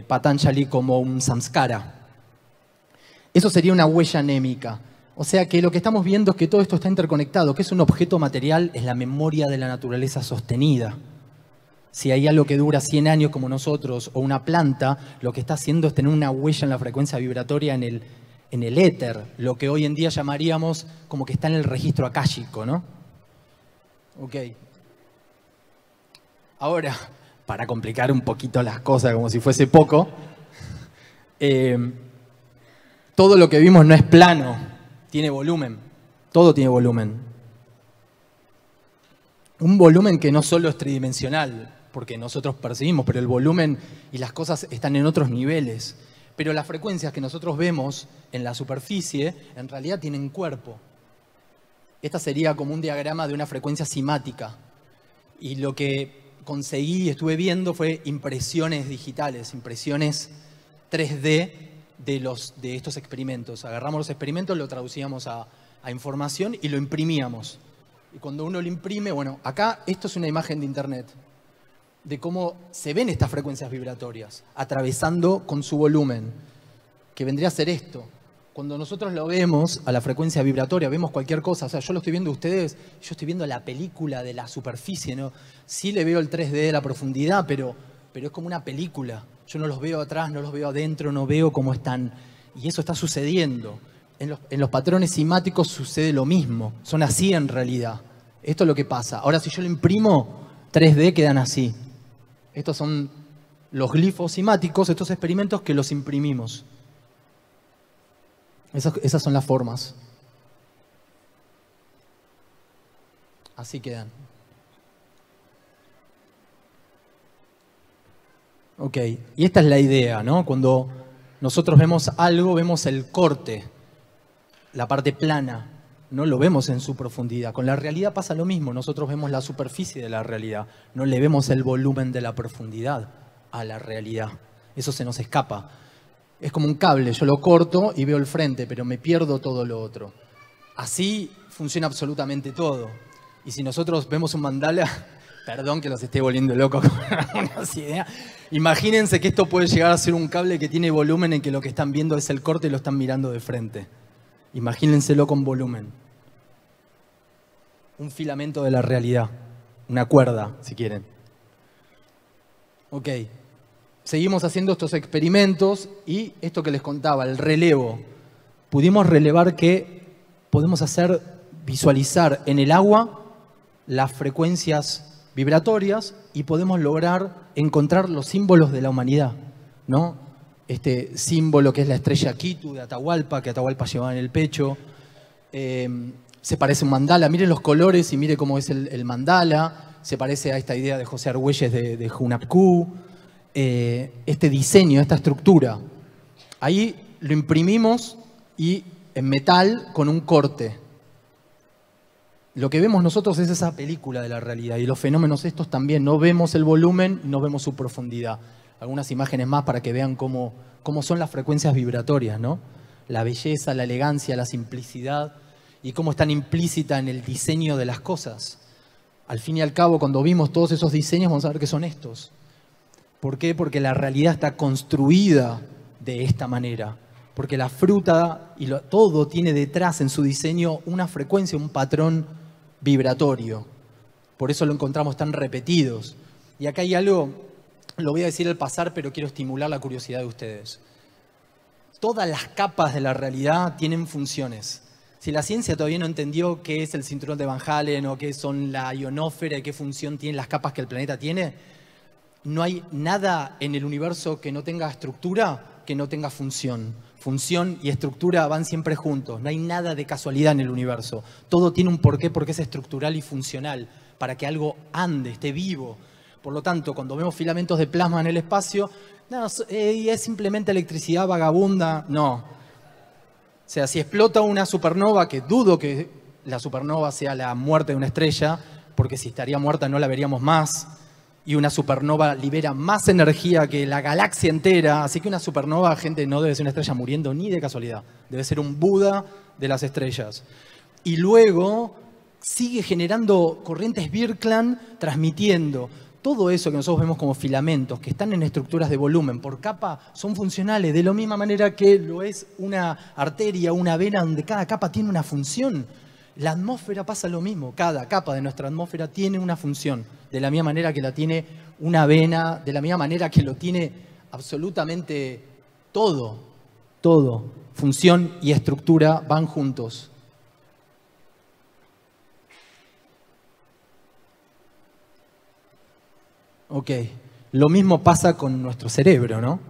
Patanjali como un samskara. Eso sería una huella anémica. O sea que lo que estamos viendo es que todo esto está interconectado, que es un objeto material, es la memoria de la naturaleza sostenida. Si hay algo que dura 100 años como nosotros, o una planta, lo que está haciendo es tener una huella en la frecuencia vibratoria en el éter, lo que hoy en día llamaríamos como que está en el registro akáshico, ¿no? Ok. Ahora, para complicar un poquito las cosas, como si fuese poco, todo lo que vimos no es plano, tiene volumen, todo tiene volumen. Un volumen que no solo es tridimensional, porque nosotros percibimos, pero el volumen y las cosas están en otros niveles. Pero las frecuencias que nosotros vemos en la superficie, en realidad tienen cuerpo. Esta sería como un diagrama de una frecuencia cimática. Y lo que conseguí y estuve viendo fue impresiones digitales, impresiones 3D de estos experimentos. Agarramos los experimentos, lo traducíamos a información y lo imprimíamos. Y cuando uno lo imprime, bueno, acá esto es una imagen de internet, de cómo se ven estas frecuencias vibratorias, atravesando con su volumen, que vendría a ser esto. Cuando nosotros lo vemos a la frecuencia vibratoria, vemos cualquier cosa, o sea, yo lo estoy viendo a ustedes, yo estoy viendo la película de la superficie, ¿no? Sí le veo el 3D de la profundidad, pero es como una película. Yo no los veo atrás, no los veo adentro, no veo cómo están. Y eso está sucediendo. En los patrones cimáticos sucede lo mismo, son así en realidad. Esto es lo que pasa. Ahora, si yo lo imprimo, 3D quedan así. Estos son los glifos cimáticos, estos experimentos que los imprimimos. Esas son las formas. Así quedan. Ok, y esta es la idea, ¿no? Cuando nosotros vemos algo, vemos el corte, la parte plana, no lo vemos en su profundidad. Con la realidad pasa lo mismo, nosotros vemos la superficie de la realidad, no le vemos el volumen de la profundidad a la realidad. Eso se nos escapa. Es como un cable, yo lo corto y veo el frente, pero me pierdo todo lo otro. Así funciona absolutamente todo. Y si nosotros vemos un mandala, perdón que los esté volviendo locos con algunas ideas, imagínense que esto puede llegar a ser un cable que tiene volumen en que lo que están viendo es el corte y lo están mirando de frente. Imagínenselo con volumen. Un filamento de la realidad, una cuerda, si quieren. Ok. Seguimos haciendo estos experimentos y esto que les contaba, el relevo. Pudimos relevar que podemos visualizar en el agua las frecuencias vibratorias y podemos lograr encontrar los símbolos de la humanidad, ¿no? Este símbolo que es la estrella Kitu de Atahualpa, que Atahualpa llevaba en el pecho. Se parece a un mandala, mire los colores y mire cómo es el mandala. Se parece a esta idea de José Argüelles de Hunapku. Este diseño, esta estructura. Ahí lo imprimimos y en metal con un corte. Lo que vemos nosotros es esa película de la realidad y los fenómenos estos también. No vemos el volumen, no vemos su profundidad. Algunas imágenes más para que vean cómo son las frecuencias vibratorias, ¿no? La belleza, la elegancia, la simplicidad y cómo están implícitas en el diseño de las cosas. Al fin y al cabo, cuando vimos todos esos diseños, vamos a ver que son estos. ¿Por qué? Porque la realidad está construida de esta manera. Porque la fruta y todo tiene detrás en su diseño una frecuencia, un patrón vibratorio. Por eso lo encontramos tan repetidos. Y acá hay algo, lo voy a decir al pasar, pero quiero estimular la curiosidad de ustedes. Todas las capas de la realidad tienen funciones. Si la ciencia todavía no entendió qué es el cinturón de Van Allen o qué son la ionósfera y qué función tienen las capas que el planeta tiene, no hay nada en el universo que no tenga estructura, que no tenga función. Función y estructura van siempre juntos. No hay nada de casualidad en el universo. Todo tiene un porqué porque es estructural y funcional, para que algo ande, esté vivo. Por lo tanto, cuando vemos filamentos de plasma en el espacio, no, es simplemente electricidad vagabunda. No. O sea, si explota una supernova, que dudo que la supernova sea la muerte de una estrella, porque si estaría muerta no la veríamos más, y una supernova libera más energía que la galaxia entera, así que una supernova, gente, no debe ser una estrella muriendo ni de casualidad, debe ser un Buda de las estrellas. Y luego sigue generando corrientes Birkeland, transmitiendo. Todo eso que nosotros vemos como filamentos, que están en estructuras de volumen por capa, son funcionales, de la misma manera que lo es una arteria, una vena, donde cada capa tiene una función. La atmósfera pasa lo mismo, cada capa de nuestra atmósfera tiene una función, de la misma manera que la tiene una vena, de la misma manera que lo tiene absolutamente todo. Todo, función y estructura van juntos. Ok, lo mismo pasa con nuestro cerebro, ¿no?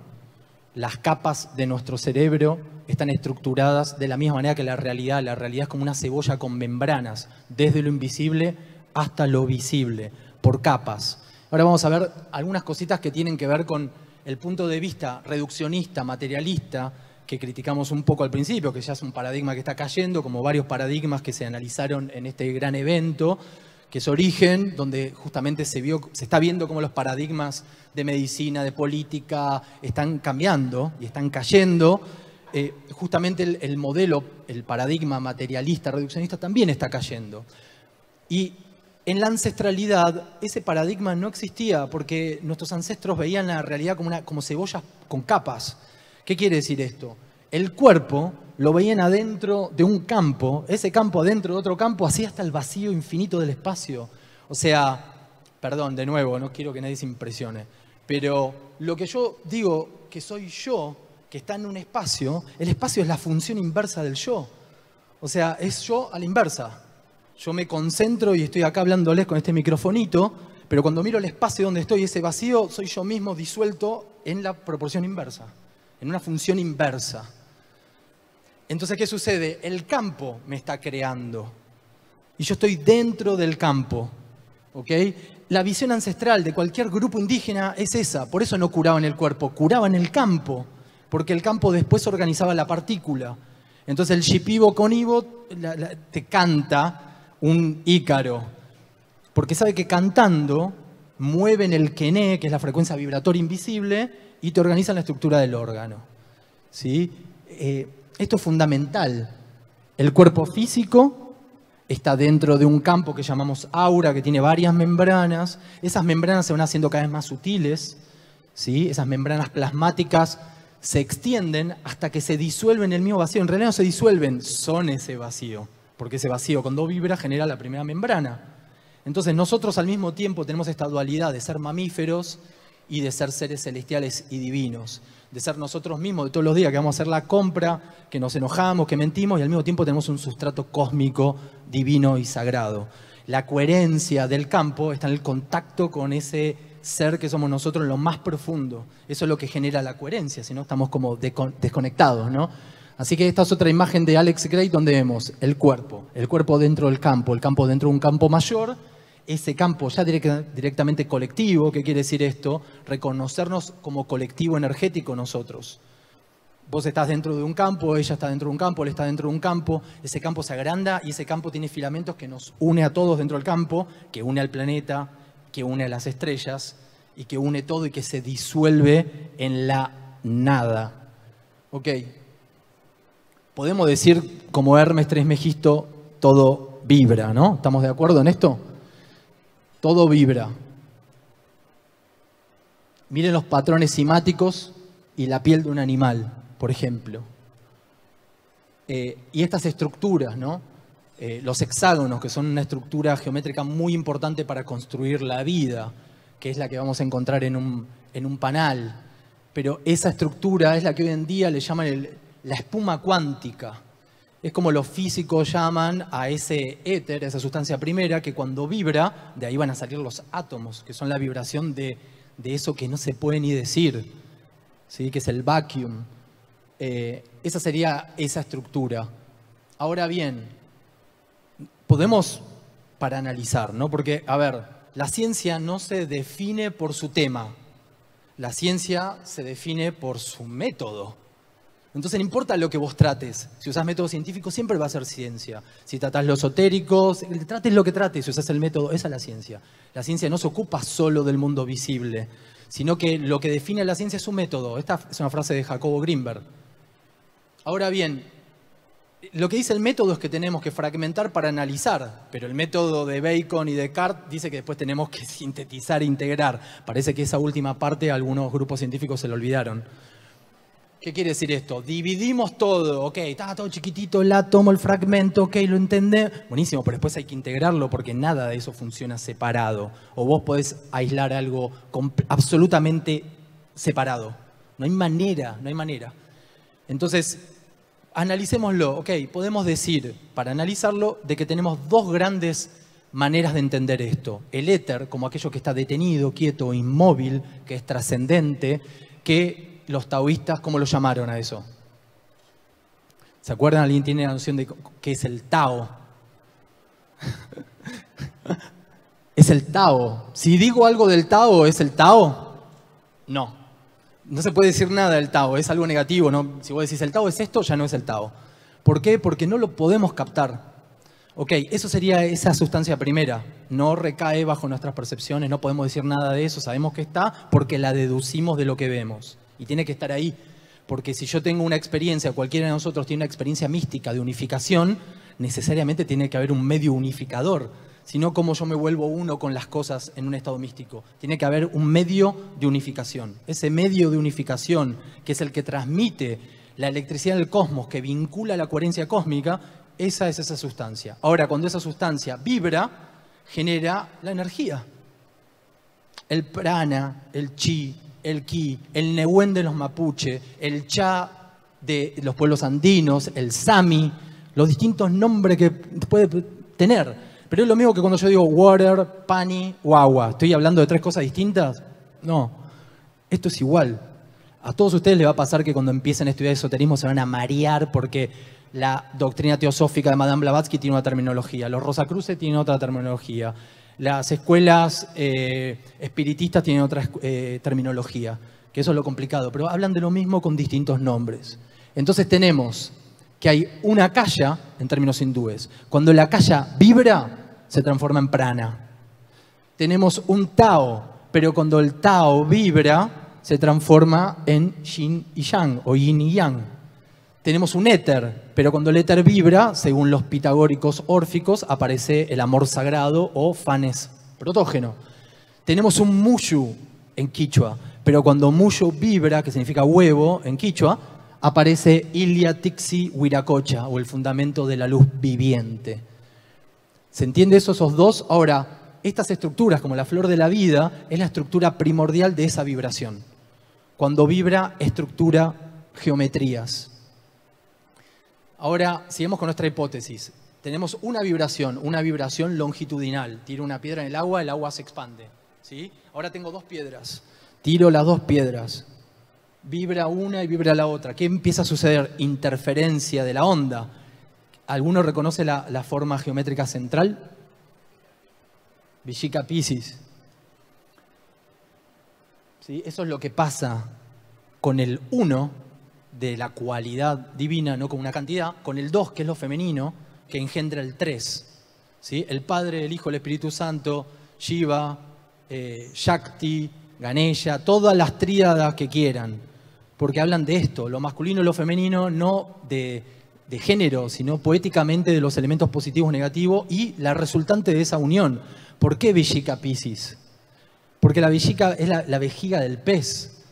Las capas de nuestro cerebro están estructuradas de la misma manera que la realidad. La realidad es como una cebolla con membranas, desde lo invisible hasta lo visible, por capas. Ahora vamos a ver algunas cositas que tienen que ver con el punto de vista reduccionista, materialista, que criticamos un poco al principio, que ya es un paradigma que está cayendo, como varios paradigmas que se analizaron en este gran evento, que es Origen, donde justamente se está viendo cómo los paradigmas de medicina, de política, están cambiando y están cayendo. Justamente el modelo, el paradigma materialista, reduccionista, también está cayendo. Y en la ancestralidad ese paradigma no existía porque nuestros ancestros veían la realidad como cebollas con capas. ¿Qué quiere decir esto? El cuerpo lo veían adentro de un campo, ese campo adentro de otro campo, así hasta el vacío infinito del espacio. O sea, perdón, de nuevo, no quiero que nadie se impresione, pero lo que yo digo que soy yo, que está en un espacio, el espacio es la función inversa del yo. O sea, es yo a la inversa. Yo me concentro y estoy acá hablándoles con este microfonito, pero cuando miro el espacio donde estoy, ese vacío, soy yo mismo disuelto en la proporción inversa, en una función inversa. Entonces, ¿qué sucede? El campo me está creando y yo estoy dentro del campo, ¿ok? La visión ancestral de cualquier grupo indígena es esa, por eso no curaban el cuerpo, curaban el campo, porque el campo después organizaba la partícula. Entonces el Shipibo Conibo te canta un ícaro, porque sabe que cantando mueven el quené, que es la frecuencia vibratoria invisible, y te organizan la estructura del órgano, ¿sí? Esto es fundamental. El cuerpo físico está dentro de un campo que llamamos aura, que tiene varias membranas. Esas membranas se van haciendo cada vez más sutiles, ¿sí? Esas membranas plasmáticas se extienden hasta que se disuelven en el mismo vacío. En realidad no se disuelven, son ese vacío. Porque ese vacío cuando vibra genera la primera membrana. Entonces nosotros al mismo tiempo tenemos esta dualidad de ser mamíferos y de ser seres celestiales y divinos. De ser nosotros mismos de todos los días, que vamos a hacer la compra, que nos enojamos, que mentimos y al mismo tiempo tenemos un sustrato cósmico, divino y sagrado. La coherencia del campo está en el contacto con ese ser que somos nosotros en lo más profundo. Eso es lo que genera la coherencia, si no estamos como desconectados, ¿no? Así que esta es otra imagen de Alex Gray donde vemos el cuerpo dentro del campo, el campo dentro de un campo mayor, ese campo ya directamente colectivo. ¿Qué quiere decir esto? Reconocernos como colectivo energético nosotros. Vos estás dentro de un campo, ella está dentro de un campo, él está dentro de un campo, ese campo se agranda y ese campo tiene filamentos que nos une a todos dentro del campo, que une al planeta, que une a las estrellas y que une todo y que se disuelve en la nada. Ok. Podemos decir, como Hermes Trismegisto, todo vibra, ¿no? ¿Estamos de acuerdo en esto? Todo vibra. Miren los patrones simáticos y la piel de un animal, por ejemplo. Y estas estructuras, ¿no? Los hexágonos, que son una estructura geométrica muy importante para construir la vida, que es la que vamos a encontrar en un panal. Pero esa estructura es la que hoy en día le llaman la espuma cuántica. Es como los físicos llaman a ese éter, a esa sustancia primera, que cuando vibra, de ahí van a salir los átomos, que son la vibración de eso que no se puede ni decir, ¿sí? Que es el vacuum. Esa sería esa estructura. Ahora bien, podemos, para analizar, ¿no? Porque, a ver, la ciencia no se define por su tema. La ciencia se define por su método. Entonces no importa lo que vos trates. Si usás método científico siempre va a ser ciencia. Si tratás lo esotérico, trates lo que trates, si usás el método, esa es la ciencia. La ciencia no se ocupa solo del mundo visible, sino que lo que define a la ciencia es su método. Esta es una frase de Jacobo Grinberg. Ahora bien, lo que dice el método es que tenemos que fragmentar para analizar, pero el método de Bacon y Descartes dice que después tenemos que sintetizar e integrar. Parece que esa última parte a algunos grupos científicos se lo olvidaron. ¿Qué quiere decir esto? Dividimos todo, ok, está todo chiquitito el átomo, el fragmento, ok, lo entendés. Buenísimo, pero después hay que integrarlo porque nada de eso funciona separado. O vos podés aislar algo absolutamente separado. No hay manera, no hay manera. Entonces, analicémoslo, ok, podemos decir, para analizarlo, de que tenemos dos grandes maneras de entender esto. El éter, como aquello que está detenido, quieto, inmóvil, que es trascendente, que los taoístas, ¿cómo lo llamaron a eso? ¿Se acuerdan? ¿Alguien tiene la noción de qué es el Tao? Es el Tao. Si digo algo del Tao, ¿es el Tao? No. No se puede decir nada del Tao, es algo negativo, ¿no? Si vos decís el Tao es esto, ya no es el Tao. ¿Por qué? Porque no lo podemos captar. Ok, eso sería esa sustancia primera. No recae bajo nuestras percepciones, no podemos decir nada de eso, sabemos que está porque la deducimos de lo que vemos. Y tiene que estar ahí, porque si yo tengo una experiencia, cualquiera de nosotros tiene una experiencia mística de unificación, necesariamente tiene que haber un medio unificador. Si no, ¿cómo yo me vuelvo uno con las cosas en un estado místico? Tiene que haber un medio de unificación. Ese medio de unificación, que es el que transmite la electricidad del cosmos, que vincula la coherencia cósmica, esa es esa sustancia. Ahora, cuando esa sustancia vibra, genera la energía. El prana, el chi, el ki, el nehuen de los mapuche, el cha de los pueblos andinos, el sami, los distintos nombres que puede tener. Pero es lo mismo que cuando yo digo water, pani o agua. ¿Estoy hablando de tres cosas distintas? No. Esto es igual. A todos ustedes les va a pasar que cuando empiecen a estudiar esoterismo se van a marear porque la doctrina teosófica de Madame Blavatsky tiene una terminología, los Rosacruces tienen otra terminología, las escuelas espiritistas tienen otra terminología, que eso es lo complicado, pero hablan de lo mismo con distintos nombres. Entonces tenemos que hay una kaya, en términos hindúes. Cuando la kaya vibra, se transforma en prana. Tenemos un Tao, pero cuando el Tao vibra, se transforma en yin y yang, o yin y yang. Tenemos un éter, pero cuando el éter vibra, según los pitagóricos órficos, aparece el amor sagrado o fanes protógeno. Tenemos un mushu en quichua, pero cuando mushu vibra, que significa huevo en quichua, aparece Ilia Tixi Huiracocha, o el fundamento de la luz viviente. ¿Se entiende eso, esos dos? Ahora, estas estructuras, como la flor de la vida, es la estructura primordial de esa vibración. Cuando vibra, estructura geometrías. Ahora, sigamos con nuestra hipótesis. tenemos una vibración longitudinal. Tiro una piedra en el agua se expande, ¿sí? Ahora tengo dos piedras, tiro las dos piedras, vibra una y vibra la otra. ¿Qué empieza a suceder? Interferencia de la onda. ¿Alguno reconoce la forma geométrica central? Vishika Piscis. ¿Sí? Eso es lo que pasa con el 1 de la cualidad divina, no con una cantidad, con el 2, que es lo femenino, que engendra el 3. ¿Sí? El Padre, el Hijo, el Espíritu Santo, Shiva, Shakti, Ganesha, todas las tríadas que quieran, porque hablan de esto, lo masculino y lo femenino, no de género, sino poéticamente de los elementos positivos y negativos y la resultante de esa unión. ¿Por qué Vishika Piscis? Porque la Vishika es la vejiga del pez,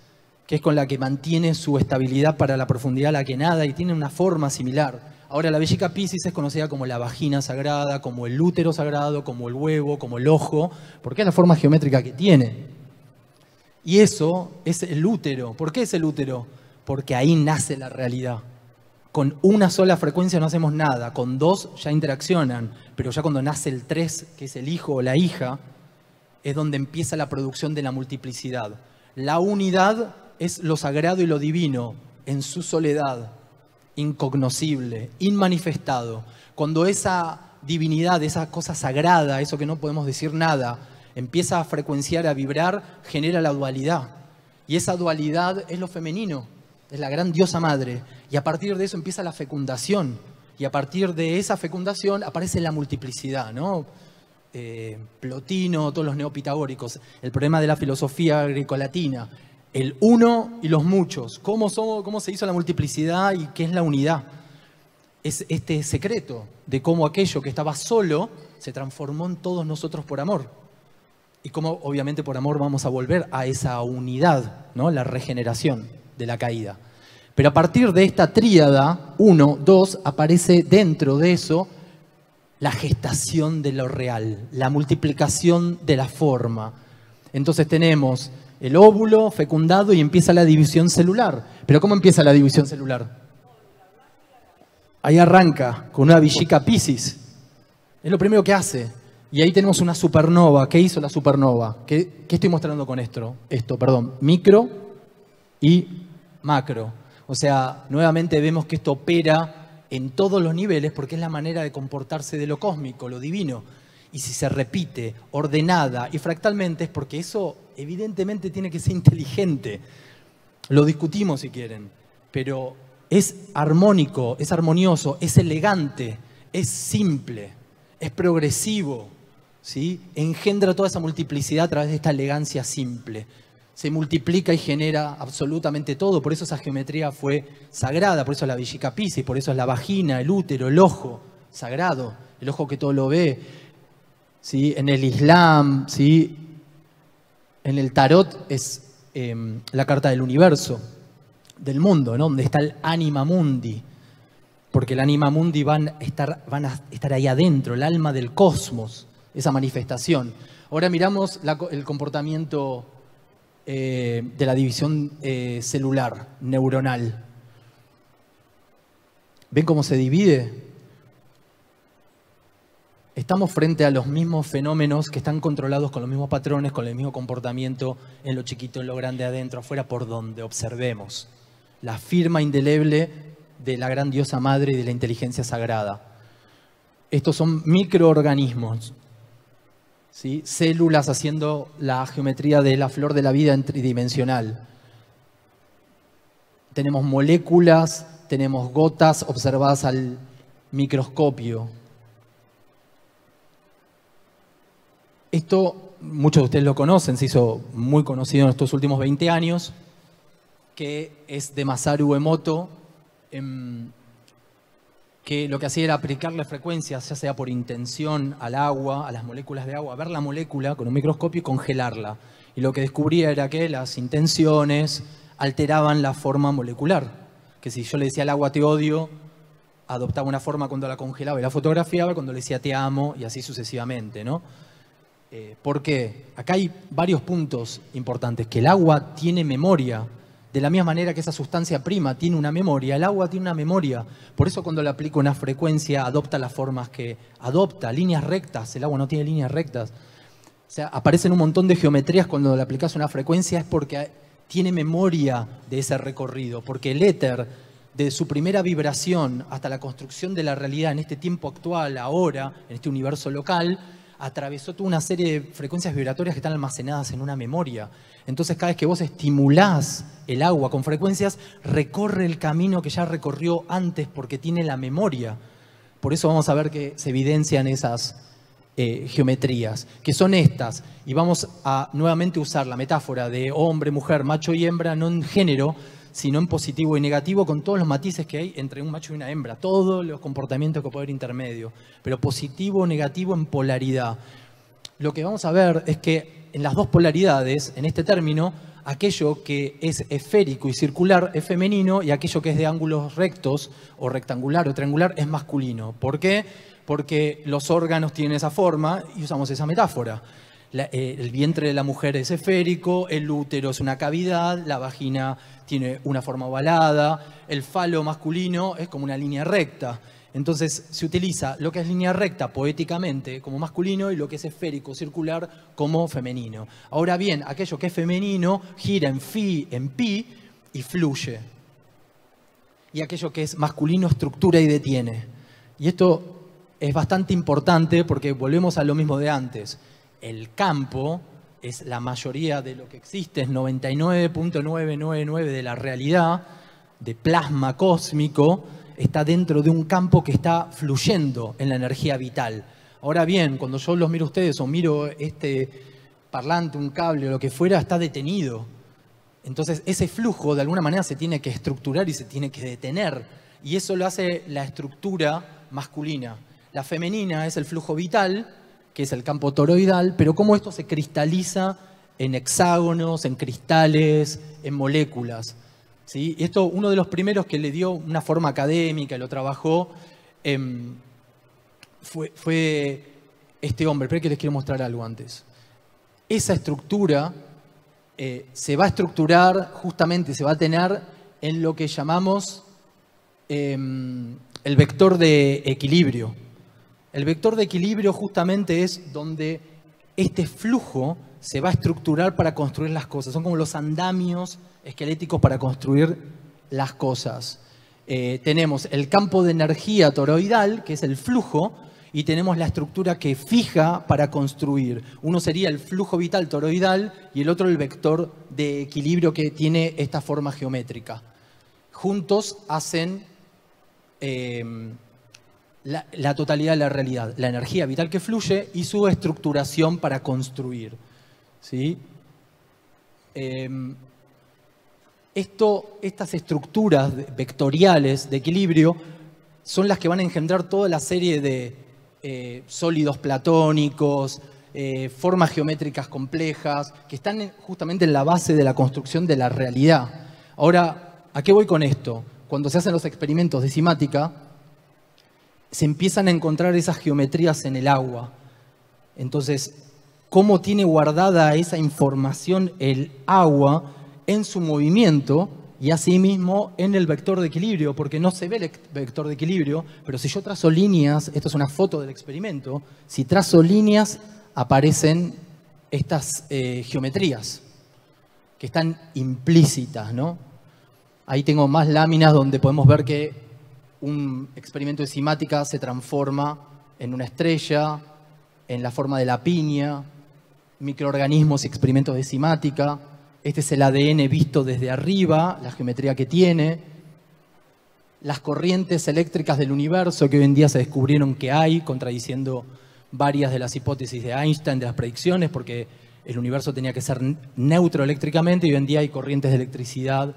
que es con la que mantiene su estabilidad para la profundidad a la que nada y tiene una forma similar. Ahora, la Vishika Piscis es conocida como la vagina sagrada, como el útero sagrado, como el huevo, como el ojo, porque es la forma geométrica que tiene. Y eso es el útero. ¿Por qué es el útero? Porque ahí nace la realidad. Con una sola frecuencia no hacemos nada, con 2 ya interaccionan, pero ya cuando nace el 3, que es el hijo o la hija, es donde empieza la producción de la multiplicidad. La unidad es lo sagrado y lo divino en su soledad, incognoscible, inmanifestado. Cuando esa divinidad, esa cosa sagrada, eso que no podemos decir nada, empieza a frecuenciar, a vibrar, genera la dualidad. Y esa dualidad es lo femenino, es la gran diosa madre. Y a partir de eso empieza la fecundación. Y a partir de esa fecundación aparece la multiplicidad, ¿no? Plotino, todos los neopitagóricos, el problema de la filosofía grecolatina, el uno y los muchos, cómo se hizo la multiplicidad y qué es la unidad. Es este secreto de cómo aquello que estaba solo se transformó en todos nosotros por amor. Y cómo obviamente por amor vamos a volver a esa unidad, ¿no? La regeneración de la caída. Pero a partir de esta tríada, 1, 2, aparece dentro de eso la gestación de lo real, la multiplicación de la forma. Entonces tenemos el óvulo fecundado y empieza la división celular. ¿Pero cómo empieza la división celular? Ahí arranca con una Vishika Piscis. Es lo primero que hace. Y ahí tenemos una supernova. ¿Qué hizo la supernova? ¿Qué estoy mostrando con esto? Micro y macro. O sea, nuevamente vemos que esto opera en todos los niveles porque es la manera de comportarse de lo cósmico, lo divino. Y si se repite ordenada y fractalmente es porque eso evidentemente tiene que ser inteligente. Lo discutimos si quieren, pero es armónico, es armonioso, es elegante, es simple, es progresivo, ¿sí? Engendra toda esa multiplicidad a través de esta elegancia simple. Se multiplica y genera absolutamente todo. Por eso esa geometría fue sagrada, por eso la Vishika Piscis, por eso es la vagina, el útero, el ojo sagrado, el ojo que todo lo ve. ¿Sí? En el Islam, ¿sí? En el Tarot es la carta del universo, del mundo, ¿no? Donde está el Anima Mundi. Porque el Anima Mundi van a estar ahí adentro, el alma del cosmos, esa manifestación. Ahora miramos el comportamiento de la división celular, neuronal. ¿Ven cómo se divide? Estamos frente a los mismos fenómenos que están controlados con los mismos patrones, con el mismo comportamiento en lo chiquito, en lo grande, adentro, afuera, por donde observemos. La firma indeleble de la gran diosa madre y de la inteligencia sagrada. Estos son microorganismos, ¿sí? Células haciendo la geometría de la flor de la vida tridimensional. Tenemos moléculas, tenemos gotas observadas al microscopio. Esto, muchos de ustedes lo conocen, se hizo muy conocido en estos últimos 20 años, que es de Masaru Emoto, que lo que hacía era aplicarle frecuencias, ya sea por intención, al agua, a las moléculas de agua, ver la molécula con un microscopio y congelarla. Y lo que descubría era que las intenciones alteraban la forma molecular. Que si yo le decía al agua te odio, adoptaba una forma cuando la congelaba y la fotografiaba, cuando le decía te amo, y así sucesivamente, ¿no? ¿Por qué? Acá hay varios puntos importantes. Que el agua tiene memoria, De la misma manera que esa sustancia prima tiene una memoria, el agua tiene una memoria. Por eso cuando le aplico una frecuencia adopta las formas que adopta, líneas rectas. El agua no tiene líneas rectas. O sea, aparecen un montón de geometrías cuando le aplicas una frecuencia, es porque tiene memoria de ese recorrido. Porque el éter, de su primera vibración hasta la construcción de la realidad en este tiempo actual, ahora, en este universo local, atravesó toda una serie de frecuencias vibratorias que están almacenadas en una memoria. Entonces, cada vez que vos estimulás el agua con frecuencias, recorre el camino que ya recorrió antes porque tiene la memoria. Por eso vamos a ver que se evidencian esas geometrías, que son estas. Y vamos a nuevamente usar la metáfora de hombre, mujer, macho y hembra, no en género, sino en positivo y negativo, con todos los matices que hay entre un macho y una hembra, todos los comportamientos que puede haber intermedio, pero positivo o negativo en polaridad. Lo que vamos a ver es que en las dos polaridades, en este término, aquello que es esférico y circular es femenino y aquello que es de ángulos rectos o rectangular o triangular es masculino. ¿Por qué? Porque los órganos tienen esa forma y usamos esa metáfora. El vientre de la mujer es esférico, el útero es una cavidad, la vagina tiene una forma ovalada, el falo masculino es como una línea recta. Entonces se utiliza lo que es línea recta poéticamente como masculino y lo que es esférico, circular como femenino. Ahora bien, aquello que es femenino gira en fi, en pi y fluye. Y aquello que es masculino estructura y detiene. Y esto es bastante importante porque volvemos a lo mismo de antes. El campo es la mayoría de lo que existe, es 99.999 de la realidad, de plasma cósmico, está dentro de un campo que está fluyendo en la energía vital. Ahora bien, cuando yo los miro a ustedes o miro este parlante, un cable o lo que fuera, está detenido. Entonces ese flujo de alguna manera se tiene que estructurar y se tiene que detener. Y eso lo hace la estructura masculina. La femenina es el flujo vital, que es el campo toroidal, pero cómo esto se cristaliza en hexágonos, en cristales, en moléculas. ¿Sí? Y esto, uno de los primeros que le dio una forma académica y lo trabajó, fue este hombre. Pero que les quiero mostrar algo antes. Esa estructura se va a estructurar, justamente se va a tener en lo que llamamos el vector de equilibrio. El vector de equilibrio justamente es donde este flujo se va a estructurar para construir las cosas. Son como los andamios esqueléticos para construir las cosas. Tenemos el campo de energía toroidal, que es el flujo, y tenemos la estructura que fija para construir. Uno sería el flujo vital toroidal y el otro el vector de equilibrio que tiene esta forma geométrica. Juntos hacen la totalidad de la realidad, la energía vital que fluye y su estructuración para construir. ¿Sí? Estas estructuras vectoriales de equilibrio son las que van a engendrar toda la serie de sólidos platónicos, formas geométricas complejas, que están justamente en la base de la construcción de la realidad. Ahora, ¿a qué voy con esto? Cuando se hacen los experimentos de cimática, se empiezan a encontrar esas geometrías en el agua. Entonces, ¿cómo tiene guardada esa información el agua en su movimiento y asimismo en el vector de equilibrio? Porque no se ve el vector de equilibrio, pero si yo trazo líneas, esto es una foto del experimento, si trazo líneas aparecen estas geometrías que están implícitas, ¿no? Ahí tengo más láminas donde podemos ver que un experimento de cimática se transforma en una estrella, en la forma de la piña, microorganismos y experimentos de cimática. Este es el ADN visto desde arriba, la geometría que tiene. Las corrientes eléctricas del universo que hoy en día se descubrieron que hay, contradiciendo varias de las hipótesis de Einstein, de las predicciones, porque el universo tenía que ser neutro eléctricamente y hoy en día hay corrientes de electricidad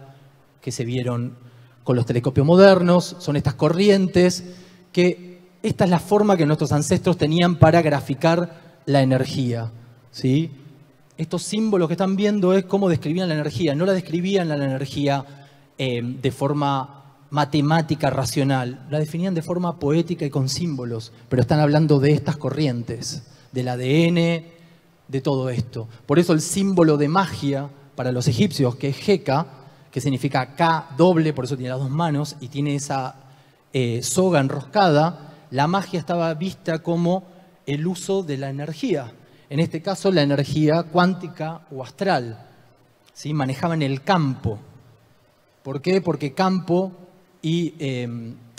que se vieron con los telescopios modernos. Son estas corrientes que esta es la forma que nuestros ancestros tenían para graficar la energía. ¿Sí? Estos símbolos que están viendo es cómo describían la energía. No la describían la energía de forma matemática, racional. La definían de forma poética y con símbolos. Pero están hablando de estas corrientes, del ADN, de todo esto. Por eso el símbolo de magia para los egipcios, que es Heka, que significa K doble, por eso tiene las dos manos, y tiene esa soga enroscada, la magia estaba vista como el uso de la energía. En este caso, la energía cuántica o astral. ¿Sí? Manejaban el campo. ¿Por qué? Porque campo y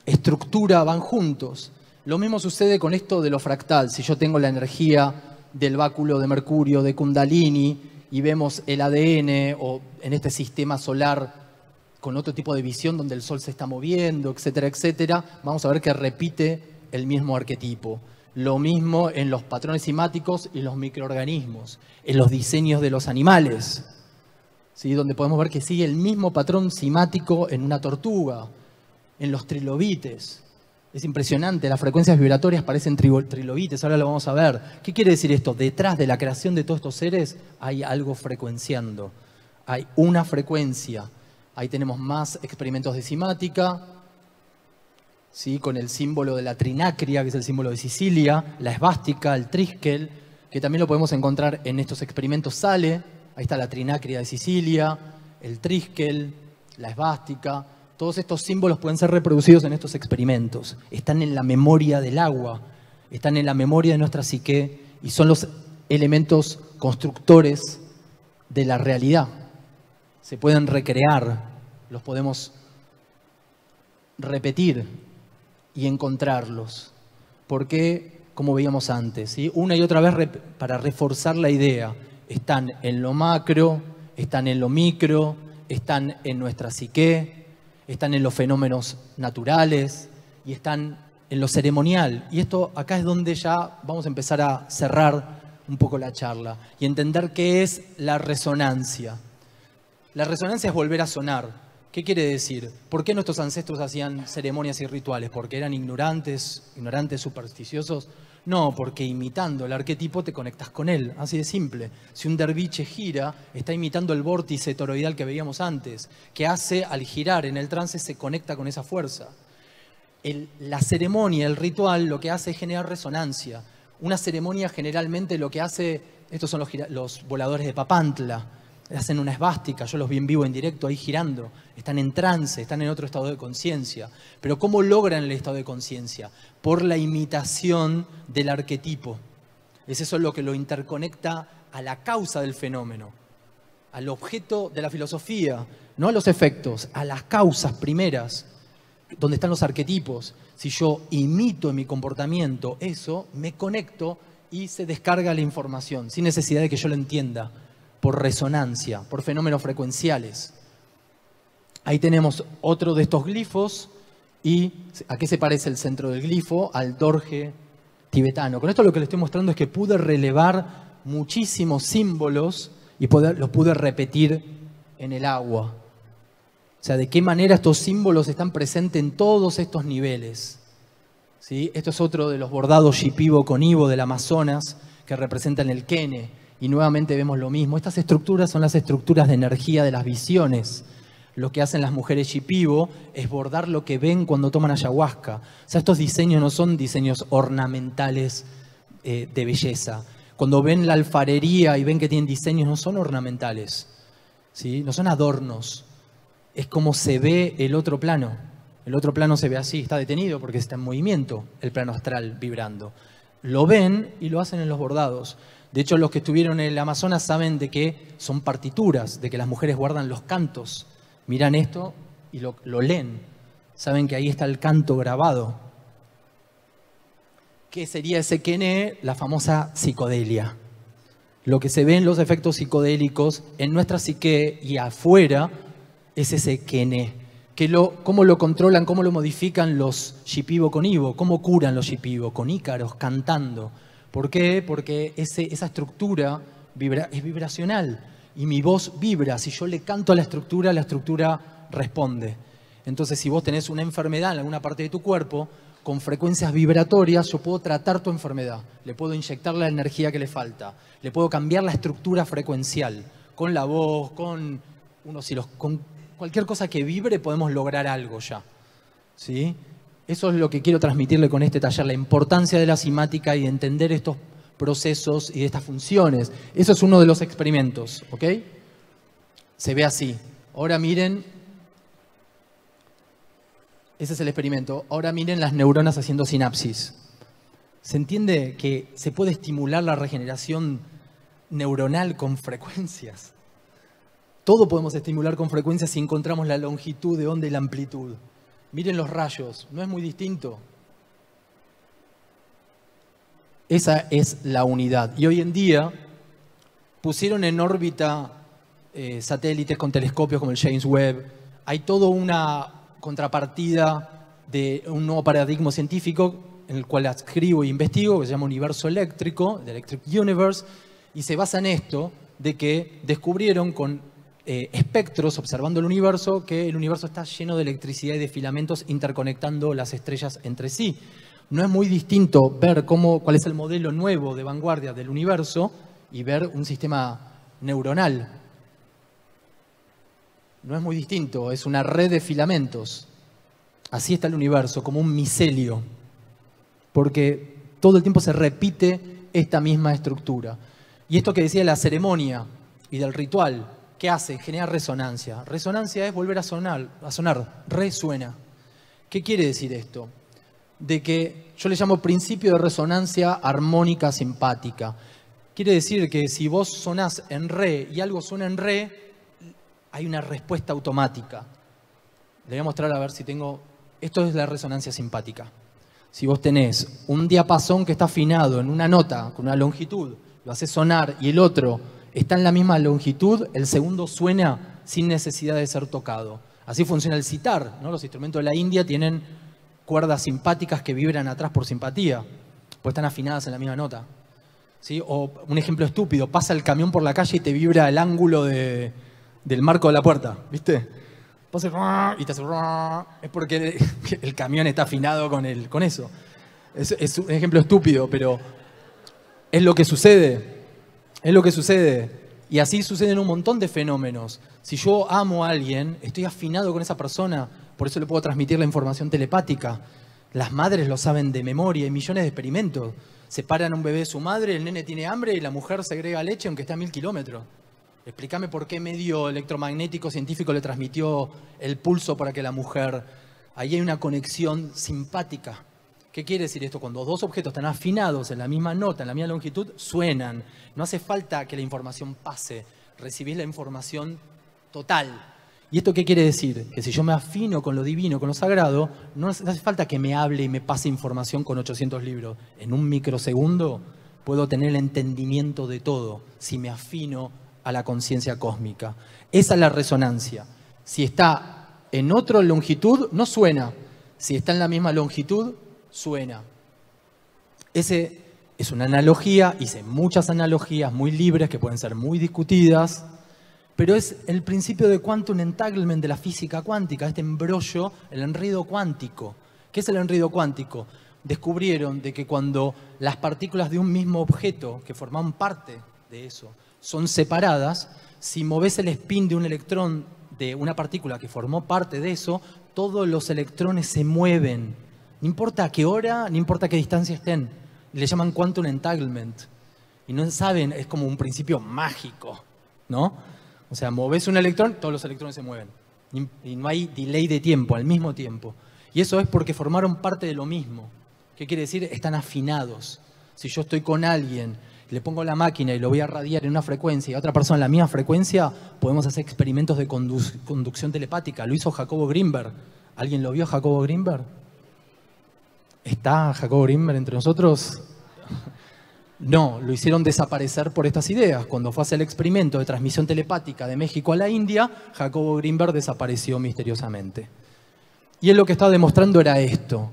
estructura van juntos. Lo mismo sucede con esto de lo fractal. Si yo tengo la energía del báculo de Mercurio, de Kundalini, y vemos el ADN o en este sistema solar con otro tipo de visión donde el Sol se está moviendo, etcétera, etcétera, vamos a ver que repite el mismo arquetipo. Lo mismo en los patrones simáticos y los microorganismos, en los diseños de los animales, ¿sí? Donde podemos ver que sigue el mismo patrón simático en una tortuga, en los trilobites. Es impresionante, las frecuencias vibratorias parecen trilobites, ahora lo vamos a ver. ¿Qué quiere decir esto? Detrás de la creación de todos estos seres hay algo frecuenciando, hay una frecuencia. Ahí tenemos más experimentos de simática, ¿sí? Con el símbolo de la trinacria, que es el símbolo de Sicilia, la esvástica, el triskel, que también lo podemos encontrar en estos experimentos SALE. Ahí está la trinacria de Sicilia, el triskel, la esvástica. Todos estos símbolos pueden ser reproducidos en estos experimentos. Están en la memoria del agua, están en la memoria de nuestra psique y son los elementos constructores de la realidad. Se pueden recrear, los podemos repetir y encontrarlos. Porque, como veíamos antes, ¿sí? Una y otra vez para reforzar la idea, están en lo macro, están en lo micro, están en nuestra psique, están en los fenómenos naturales y están en lo ceremonial. Y esto acá es donde ya vamos a empezar a cerrar un poco la charla y entender qué es la resonancia. La resonancia es volver a sonar. ¿Qué quiere decir? ¿Por qué nuestros ancestros hacían ceremonias y rituales? ¿Porque eran ignorantes, supersticiosos? No, porque imitando el arquetipo te conectas con él, así de simple. Si un derviche gira, está imitando el vórtice toroidal que veíamos antes, que hace, al girar en el trance, se conecta con esa fuerza. La ceremonia, el ritual, lo que hace es generar resonancia. Una ceremonia generalmente lo que hace, estos son los voladores de Papantla, hacen una esvástica, yo los vi en vivo, en directo, ahí girando. Están en trance, están en otro estado de conciencia. Pero ¿cómo logran el estado de conciencia? Por la imitación del arquetipo. Es eso lo que lo interconecta a la causa del fenómeno, al objeto de la filosofía, no a los efectos, a las causas primeras, donde están los arquetipos. Si yo imito en mi comportamiento eso, me conecto y se descarga la información, sin necesidad de que yo lo entienda. Por resonancia, por fenómenos frecuenciales. Ahí tenemos otro de estos glifos. ¿Y a qué se parece el centro del glifo? Al dorje tibetano. Con esto lo que les estoy mostrando es que pude relevar muchísimos símbolos y los pude repetir en el agua. O sea, de qué manera estos símbolos están presentes en todos estos niveles. ¿Sí? Esto es otro de los bordados Shipibo con Ivo del Amazonas que representan el Kene. Y nuevamente vemos lo mismo. Estas estructuras son las estructuras de energía de las visiones. Lo que hacen las mujeres Shipibo es bordar lo que ven cuando toman ayahuasca. O sea, estos diseños no son diseños ornamentales de belleza. Cuando ven la alfarería y ven que tienen diseños, no son ornamentales, ¿sí? No son adornos. Es como se ve el otro plano. El otro plano se ve así, está detenido porque está en movimiento, el plano astral vibrando. Lo ven y lo hacen en los bordados. De hecho, los que estuvieron en el Amazonas saben de que son partituras, de que las mujeres guardan los cantos. Miran esto y lo leen. Saben que ahí está el canto grabado. ¿Qué sería ese Kene? La famosa psicodelia. Lo que se ve en los efectos psicodélicos en nuestra psique y afuera es ese Kene. ¿Cómo lo controlan, cómo lo modifican los Shipibo con Ivo? ¿Cómo curan los Shipibo? Con ícaros, cantando. ¿Por qué? Porque esa estructura es vibracional y mi voz vibra. Si yo le canto a la estructura responde. Entonces, si vos tenés una enfermedad en alguna parte de tu cuerpo, con frecuencias vibratorias, yo puedo tratar tu enfermedad. Le puedo inyectar la energía que le falta. Le puedo cambiar la estructura frecuencial. Con la voz, con cualquier cosa que vibre podemos lograr algo ya. ¿Sí? Eso es lo que quiero transmitirle con este taller, la importancia de la simática y de entender estos procesos y de estas funciones. Eso es uno de los experimentos, ¿ok? Se ve así. Ahora miren, ese es el experimento. Ahora miren las neuronas haciendo sinapsis. ¿Se entiende que se puede estimular la regeneración neuronal con frecuencias? Todo podemos estimular con frecuencias si encontramos la longitud de onda y la amplitud. Miren los rayos, ¿no es muy distinto? Esa es la unidad. Y hoy en día pusieron en órbita satélites con telescopios como el James Webb. Hay toda una contrapartida de un nuevo paradigma científico en el cual escribo e investigo, que se llama universo eléctrico, the Electric Universe, y se basa en esto, de que descubrieron con espectros, observando el universo, que el universo está lleno de electricidad y de filamentos interconectando las estrellas entre sí. No es muy distinto ver cuál es el modelo nuevo de vanguardia del universo y ver un sistema neuronal. No es muy distinto, es una red de filamentos. Así está el universo, como un micelio, porque todo el tiempo se repite esta misma estructura. Y esto que decía de la ceremonia y del ritual, ¿qué hace? Genera resonancia. Resonancia es volver a sonar, resuena. ¿Qué quiere decir esto? De que yo le llamo principio de resonancia armónica simpática. Quiere decir que si vos sonás en re y algo suena en re, hay una respuesta automática. Le voy a mostrar a ver si tengo... Esto es la resonancia simpática. Si vos tenés un diapasón que está afinado en una nota con una longitud, lo haces sonar y el otro está en la misma longitud, el segundo suena sin necesidad de ser tocado. Así funciona el sitar, ¿no? Los instrumentos de la India tienen cuerdas simpáticas que vibran atrás por simpatía, pues están afinadas en la misma nota. ¿Sí? O un ejemplo estúpido, pasa el camión por la calle y te vibra el ángulo del marco de la puerta, ¿viste? Pasa y te hace... Es porque el camión está afinado con eso. Es un ejemplo estúpido, pero es lo que sucede. Es lo que sucede. Y así suceden un montón de fenómenos. Si yo amo a alguien, estoy afinado con esa persona, por eso le puedo transmitir la información telepática. Las madres lo saben de memoria, hay millones de experimentos. Separan a un bebé de su madre, el nene tiene hambre y la mujer segrega leche aunque esté a 1000 kilómetros. Explícame por qué medio electromagnético científico le transmitió el pulso para que la mujer... Ahí hay una conexión simpática. ¿Qué quiere decir esto? Cuando dos objetos están afinados en la misma nota, en la misma longitud, suenan. No hace falta que la información pase. Recibís la información total. ¿Y esto qué quiere decir? Que si yo me afino con lo divino, con lo sagrado, no hace falta que me hable y me pase información con 800 libros. En un microsegundo puedo tener el entendimiento de todo si me afino a la conciencia cósmica. Esa es la resonancia. Si está en otra longitud, no suena. Si está en la misma longitud, suena. Ese es una analogía, hice muchas analogías muy libres que pueden ser muy discutidas, pero es el principio de quantum entanglement de la física cuántica, este embrollo, el enredo cuántico. ¿Qué es el enredo cuántico? Descubrieron de que cuando las partículas de un mismo objeto, que forman parte de eso, son separadas, si moves el spin de un electrón de una partícula que formó parte de eso, todos los electrones se mueven. No importa a qué hora, no importa a qué distancia estén. Le llaman quantum entanglement. Y no saben, es como un principio mágico, ¿no? O sea, moves un electrón, todos los electrones se mueven. Y no hay delay de tiempo, al mismo tiempo. Y eso es porque formaron parte de lo mismo. ¿Qué quiere decir? Están afinados. Si yo estoy con alguien, le pongo la máquina y lo voy a radiar en una frecuencia y a otra persona en la misma frecuencia, podemos hacer experimentos de conducción telepática. Lo hizo Jacobo Grinberg. ¿Alguien lo vio, Jacobo Grinberg? ¿Está Jacobo Grinberg entre nosotros? No, lo hicieron desaparecer por estas ideas. Cuando fue a hacer el experimento de transmisión telepática de México a la India, Jacobo Grinberg desapareció misteriosamente. Y él lo que estaba demostrando era esto.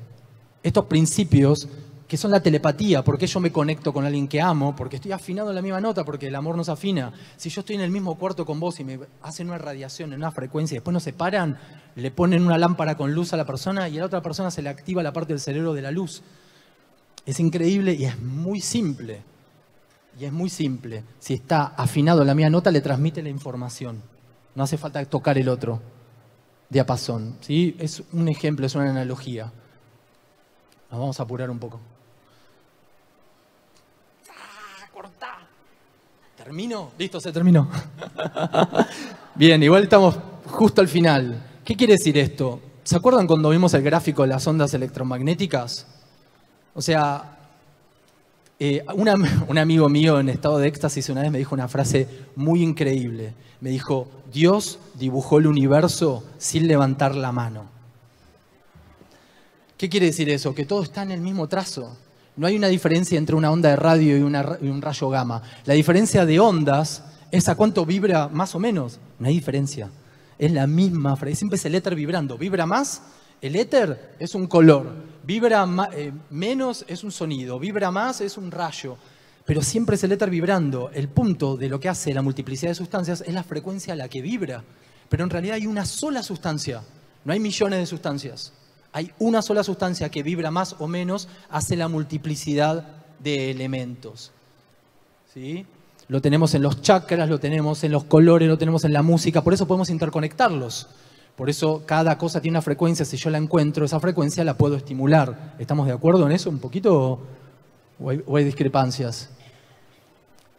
Estos principios que son la telepatía, porque yo me conecto con alguien que amo, porque estoy afinado en la misma nota, porque el amor nos afina. Si yo estoy en el mismo cuarto con vos y me hacen una radiación en una frecuencia y después nos separan, le ponen una lámpara con luz a la persona y a la otra persona se le activa la parte del cerebro de la luz. Es increíble y es muy simple. Y es muy simple. Si está afinado en la misma nota, le transmite la información. No hace falta tocar el otro diapasón. ¿Sí? Es un ejemplo, es una analogía. Nos vamos a apurar un poco. ¿Termino? Listo, se terminó. Bien, igual estamos justo al final. ¿Qué quiere decir esto? ¿Se acuerdan cuando vimos el gráfico de las ondas electromagnéticas? O sea, un amigo mío en estado de éxtasis una vez me dijo una frase muy increíble. Me dijo, Dios dibujó el universo sin levantar la mano. ¿Qué quiere decir eso? Que todo está en el mismo trazo. No hay una diferencia entre una onda de radio y un rayo gamma. La diferencia de ondas es a cuánto vibra más o menos. No hay diferencia. Es la misma, siempre es el éter vibrando. Vibra más, el éter es un color. Vibra menos, es un sonido. Vibra más, es un rayo. Pero siempre es el éter vibrando. El punto de lo que hace la multiplicidad de sustancias es la frecuencia a la que vibra. Pero en realidad hay una sola sustancia. No hay millones de sustancias. Hay una sola sustancia que vibra más o menos, hace la multiplicidad de elementos. ¿Sí? Lo tenemos en los chakras, lo tenemos en los colores, lo tenemos en la música, por eso podemos interconectarlos. Por eso cada cosa tiene una frecuencia, si yo la encuentro, esa frecuencia la puedo estimular. ¿Estamos de acuerdo en eso un poquito o hay discrepancias?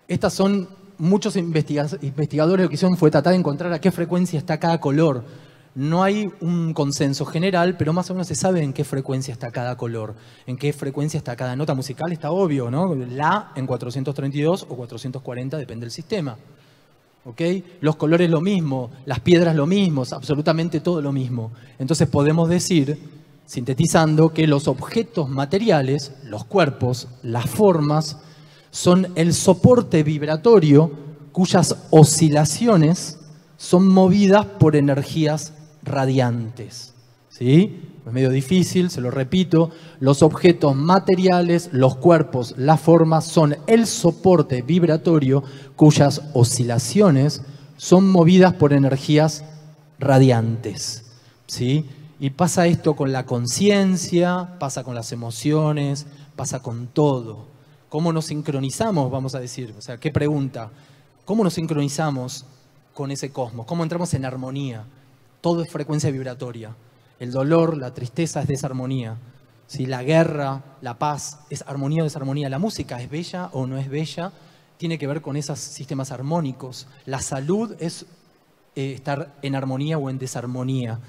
Estas son, muchos investigadores lo que hicieron fue tratar de encontrar a qué frecuencia está cada color. No hay un consenso general, pero más o menos se sabe en qué frecuencia está cada color, en qué frecuencia está cada nota musical, está obvio, ¿no? La en 432 o 440, depende del sistema. ¿Ok? Los colores lo mismo, las piedras lo mismo, absolutamente todo lo mismo. Entonces podemos decir, sintetizando, que los objetos materiales, los cuerpos, las formas, son el soporte vibratorio cuyas oscilaciones son movidas por energías radiantes. ¿Sí? Es medio difícil, se lo repito. Los objetos materiales, los cuerpos, las formas son el soporte vibratorio cuyas oscilaciones son movidas por energías radiantes. ¿Sí? Y pasa esto con la conciencia, pasa con las emociones, pasa con todo. ¿Cómo nos sincronizamos, vamos a decir? O sea, ¿qué pregunta? ¿Cómo nos sincronizamos con ese cosmos? ¿Cómo entramos en armonía? Todo es frecuencia vibratoria. El dolor, la tristeza es desarmonía. ¿Sí? La guerra, la paz, es armonía o desarmonía. La música es bella o no es bella, tiene que ver con esos sistemas armónicos. La salud es estar en armonía o en desarmonía.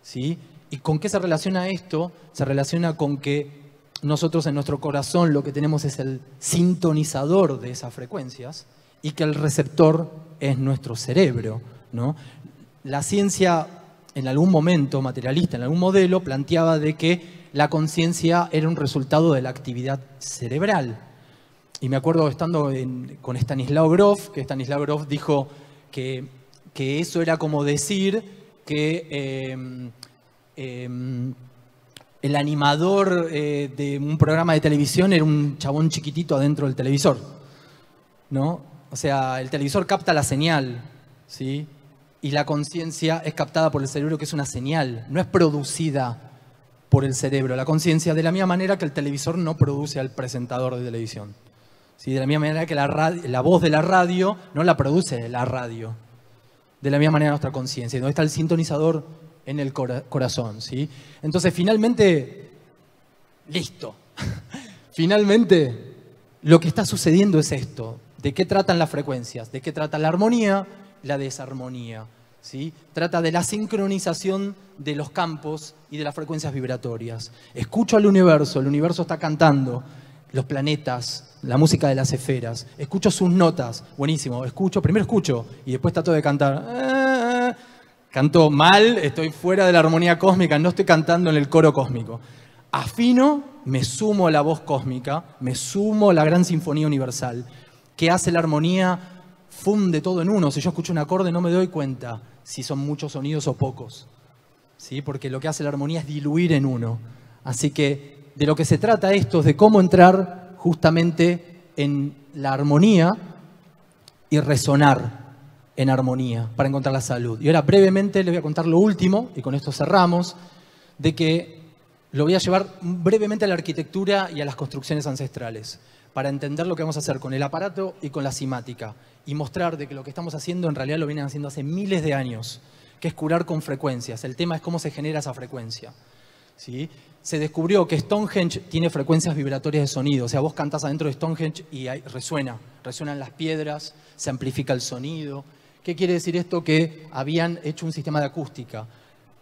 ¿Sí? ¿Y con qué se relaciona esto? Se relaciona con que nosotros en nuestro corazón lo que tenemos es el sintonizador de esas frecuencias y que el receptor es nuestro cerebro, ¿no? La ciencia en algún momento materialista, en algún modelo, planteaba de que la conciencia era un resultado de la actividad cerebral. Y me acuerdo estando con Stanislav Grof, que Stanislav Grof dijo que eso era como decir que el animador de un programa de televisión era un chabón chiquitito adentro del televisor, ¿no? O sea, el televisor capta la señal, ¿sí? Y la conciencia es captada por el cerebro, que es una señal, no es producida por el cerebro. La conciencia, de la misma manera que el televisor no produce al presentador de televisión. ¿Sí? De la misma manera que la voz de la radio no la produce la radio. De la misma manera nuestra conciencia, donde está el sintonizador en el corazón. ¿Sí? Entonces, finalmente, listo. Finalmente, lo que está sucediendo es esto. ¿De qué tratan las frecuencias? ¿De qué trata la armonía? La desarmonía. ¿Sí? Trata de la sincronización de los campos y de las frecuencias vibratorias. Escucho al universo, el universo está cantando, los planetas, la música de las esferas. Escucho sus notas, buenísimo. Primero escucho y después trato de cantar. Canto mal, estoy fuera de la armonía cósmica, no estoy cantando en el coro cósmico. Afino, me sumo a la voz cósmica, me sumo a la gran sinfonía universal. ¿Qué hace la armonía? Funde todo en uno. Si yo escucho un acorde no me doy cuenta si son muchos sonidos o pocos. ¿Sí? Porque lo que hace la armonía es diluir en uno. Así que de lo que se trata esto es de cómo entrar justamente en la armonía y resonar en armonía para encontrar la salud. Y ahora brevemente les voy a contar lo último, y con esto cerramos, de que lo voy a llevar brevemente a la arquitectura y a las construcciones ancestrales, para entender lo que vamos a hacer con el aparato y con la cimática, y mostrar de que lo que estamos haciendo en realidad lo vienen haciendo hace miles de años, que es curar con frecuencias. El tema es cómo se genera esa frecuencia. ¿Sí? Se descubrió que Stonehenge tiene frecuencias vibratorias de sonido. O sea, vos cantás adentro de Stonehenge y resuenan las piedras, se amplifica el sonido. ¿Qué quiere decir esto? Que habían hecho un sistema de acústica.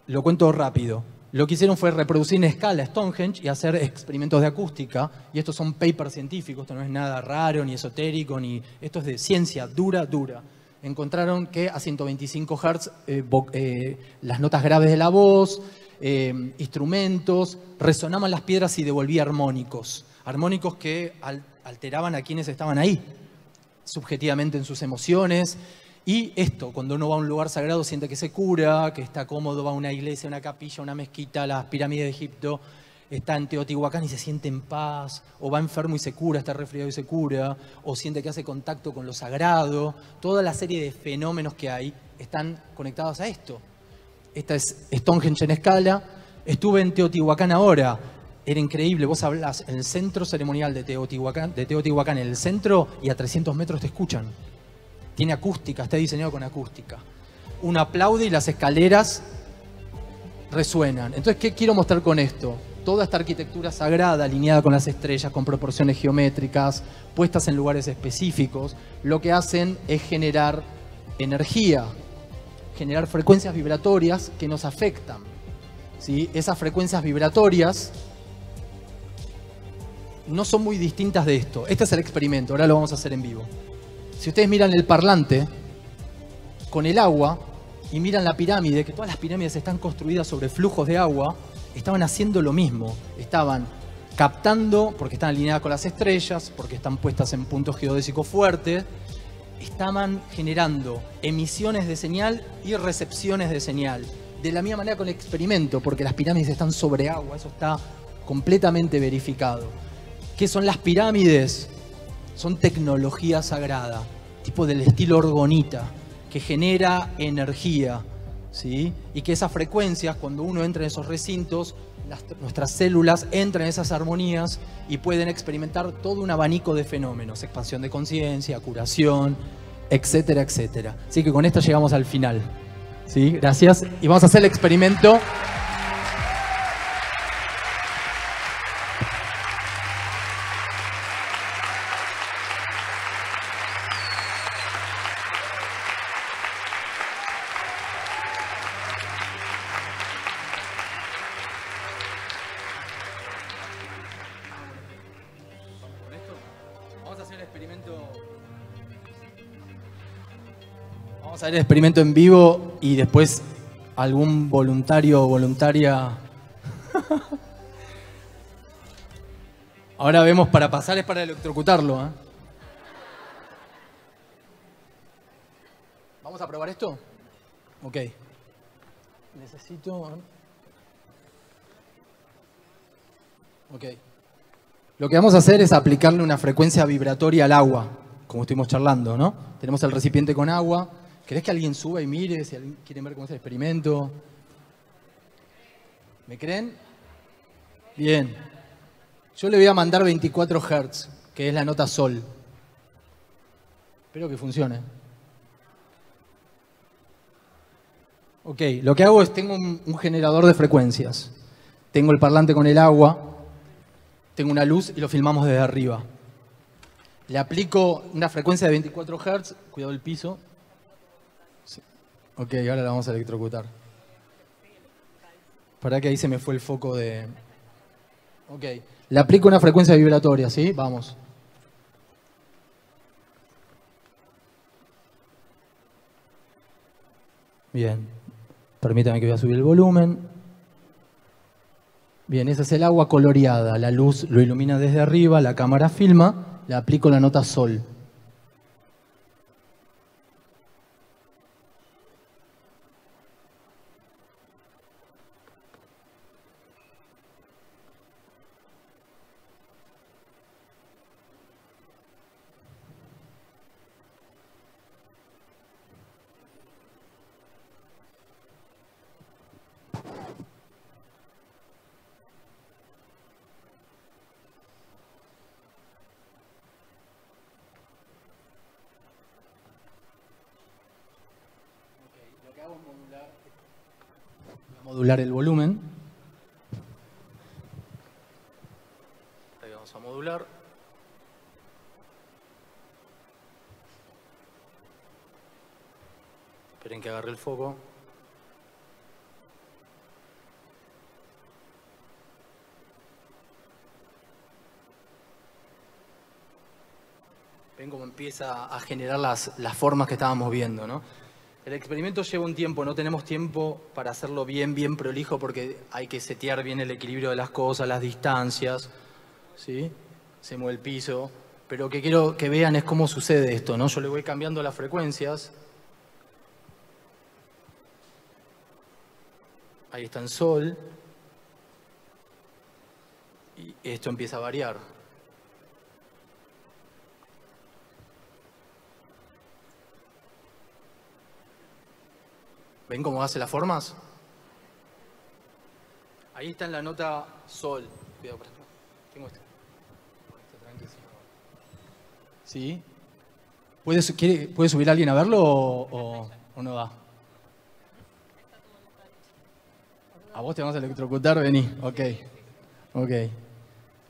Lo cuento rápido. Lo que hicieron fue reproducir en escala Stonehenge y hacer experimentos de acústica. Y estos son papers científicos, esto no es nada raro, ni esotérico, ni esto es de ciencia dura. Encontraron que a 125 Hz las notas graves de la voz, instrumentos, resonaban las piedras y devolvía armónicos. Armónicos que alteraban a quienes estaban ahí, subjetivamente en sus emociones. Y esto, cuando uno va a un lugar sagrado, siente que se cura, que está cómodo, va a una iglesia, una capilla, una mezquita, las pirámides de Egipto, está en Teotihuacán y se siente en paz, o va enfermo y se cura, está resfriado y se cura, o siente que hace contacto con lo sagrado. Toda la serie de fenómenos que hay están conectados a esto. Esta es Stonehenge en escala. Estuve en Teotihuacán ahora. Era increíble. Vos hablás en el centro ceremonial de Teotihuacán, en el centro, y a 300 metros te escuchan. Tiene acústica, está diseñado con acústica. Uno aplaude y las escaleras resuenan. Entonces, ¿qué quiero mostrar con esto? Toda esta arquitectura sagrada, alineada con las estrellas, con proporciones geométricas, puestas en lugares específicos, lo que hacen es generar energía, generar frecuencias vibratorias que nos afectan, ¿sí? Esas frecuencias vibratorias no son muy distintas de esto. Este es el experimento, ahora lo vamos a hacer en vivo. Si ustedes miran el parlante con el agua y miran la pirámide, que todas las pirámides están construidas sobre flujos de agua, estaban haciendo lo mismo. Estaban captando, porque están alineadas con las estrellas, porque están puestas en puntos geodésicos fuertes, estaban generando emisiones de señal y recepciones de señal. De la misma manera con el experimento, porque las pirámides están sobre agua, eso está completamente verificado. ¿Qué son las pirámides? Son tecnología sagrada, tipo del estilo orgonita, que genera energía, ¿sí? Y que esas frecuencias, cuando uno entra en esos recintos, nuestras células entran en esas armonías y pueden experimentar todo un abanico de fenómenos, expansión de conciencia, curación, etcétera, etcétera. Así que con esto llegamos al final, ¿sí? Gracias. Y vamos a hacer el experimento. Vamos a ver el experimento en vivo y después algún voluntario o voluntaria. Ahora vemos, para pasar es para electrocutarlo, ¿eh? ¿Vamos a probar esto? Ok. Necesito... Ok. Lo que vamos a hacer es aplicarle una frecuencia vibratoria al agua, como estuvimos charlando, ¿no? Tenemos el recipiente con agua. ¿Querés que alguien suba y mire si alguien quiere ver cómo es el experimento? ¿Me creen? Bien. Yo le voy a mandar 24 Hz, que es la nota sol. Espero que funcione. Ok, lo que hago es, tengo un generador de frecuencias. Tengo el parlante con el agua, tengo una luz y lo filmamos desde arriba. Le aplico una frecuencia de 24 Hz, cuidado el piso. Sí. Ok, ahora la vamos a electrocutar. Para que ahí se me fue el foco de... Ok, le aplico una frecuencia vibratoria, ¿sí? Vamos. Bien, permítame que voy a subir el volumen. Bien, esa es el agua coloreada. La luz lo ilumina desde arriba, la cámara filma, le aplico la nota sol. Modular el volumen. Ahí vamos a modular. Esperen que agarre el foco. Ven cómo empieza a generar las formas que estábamos viendo, ¿no? El experimento lleva un tiempo, no tenemos tiempo para hacerlo bien prolijo porque hay que setear bien el equilibrio de las cosas, las distancias, ¿sí? Se mueve el piso, pero lo que quiero que vean es cómo sucede esto, ¿no? Yo le voy cambiando las frecuencias. Ahí está en sol. Y esto empieza a variar. ¿Ven cómo hace las formas? Ahí está en la nota sol. Cuidado por acá. Tengo este. ¿Sí? ¿Puede subir alguien a verlo o no va? ¿A vos te vamos a electrocutar? Vení. Ok.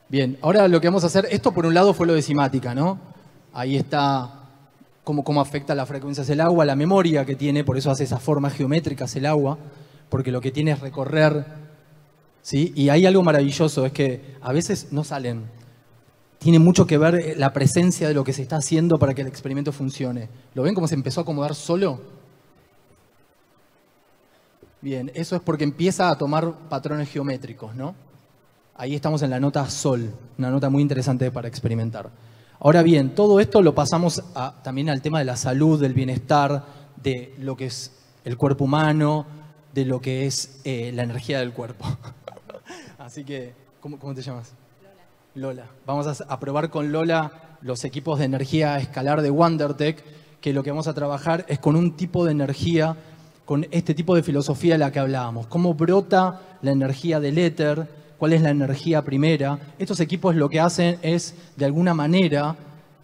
Bien, ahora lo que vamos a hacer, esto por un lado fue lo de cimática, ¿no? Ahí está cómo afecta las frecuencias del agua, la memoria que tiene, por eso hace esas formas geométricas el agua, porque lo que tiene es recorrer, ¿sí? Y hay algo maravilloso, es que a veces no salen. Tiene mucho que ver la presencia de lo que se está haciendo para que el experimento funcione. ¿Lo ven cómo se empezó a acomodar solo? Bien, eso es porque empieza a tomar patrones geométricos, ¿no? Ahí estamos en la nota sol, una nota muy interesante para experimentar. Ahora bien, todo esto lo pasamos también al tema de la salud, del bienestar, de lo que es el cuerpo humano, de lo que es la energía del cuerpo. Así que, ¿cómo te llamas? Lola. Vamos a probar con Lola los equipos de energía escalar de WonderTech, que lo que vamos a trabajar es con un tipo de energía, con este tipo de filosofía de la que hablábamos. Cómo brota la energía del éter, cuál es la energía primera. Estos equipos lo que hacen es, de alguna manera,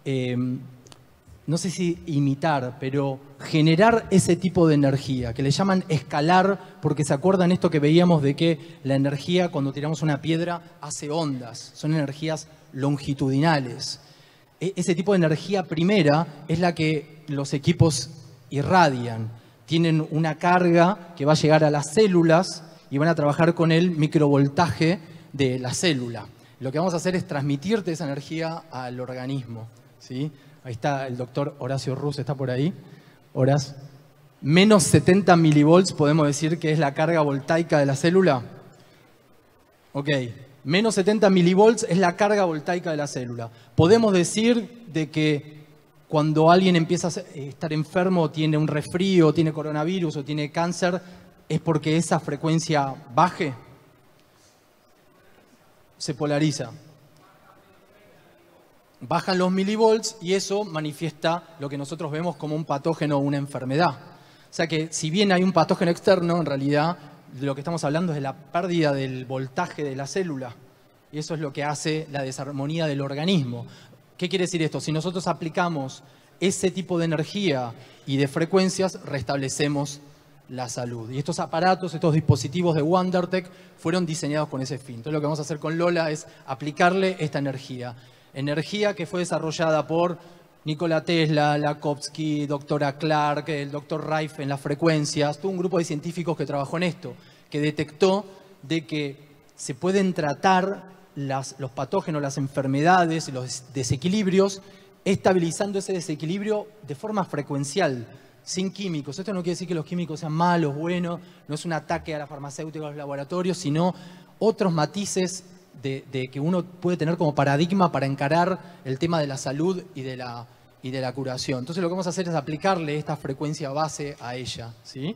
no sé si imitar, pero generar ese tipo de energía, que le llaman escalar, porque se acuerdan esto que veíamos de que la energía, cuando tiramos una piedra, hace ondas, son energías longitudinales. Ese tipo de energía primera es la que los equipos irradian. Tienen una carga que va a llegar a las células y van a trabajar con el microvoltaje de la célula. Lo que vamos a hacer es transmitirte esa energía al organismo, ¿sí? Ahí está el doctor Horacio Rus, está por ahí. Horas. Menos 70 milivolts podemos decir que es la carga voltaica de la célula. Ok. Menos 70 milivolts es la carga voltaica de la célula. Podemos decir de que cuando alguien empieza a estar enfermo, tiene un resfrío, tiene coronavirus o tiene cáncer, es porque esa frecuencia baje. Se polariza. Bajan los milivolts y eso manifiesta lo que nosotros vemos como un patógeno o una enfermedad. O sea que si bien hay un patógeno externo, en realidad de lo que estamos hablando es de la pérdida del voltaje de la célula. Y eso es lo que hace la desarmonía del organismo. ¿Qué quiere decir esto? Si nosotros aplicamos ese tipo de energía y de frecuencias, restablecemos la salud. Y estos aparatos, estos dispositivos de WonderTech fueron diseñados con ese fin. Entonces lo que vamos a hacer con Lola es aplicarle esta energía. Energía que fue desarrollada por Nikola Tesla, Lakhovsky, doctora Clark, el doctor Rife en las frecuencias, todo un grupo de científicos que trabajó en esto, que detectó de que se pueden tratar los patógenos, las enfermedades, los desequilibrios, estabilizando ese desequilibrio de forma frecuencial, sin químicos. Esto no quiere decir que los químicos sean malos, buenos, no es un ataque a la farmacéutica, a los laboratorios, sino otros matices de que uno puede tener como paradigma para encarar el tema de la salud y de la curación. Entonces lo que vamos a hacer es aplicarle esta frecuencia base a ella, ¿sí?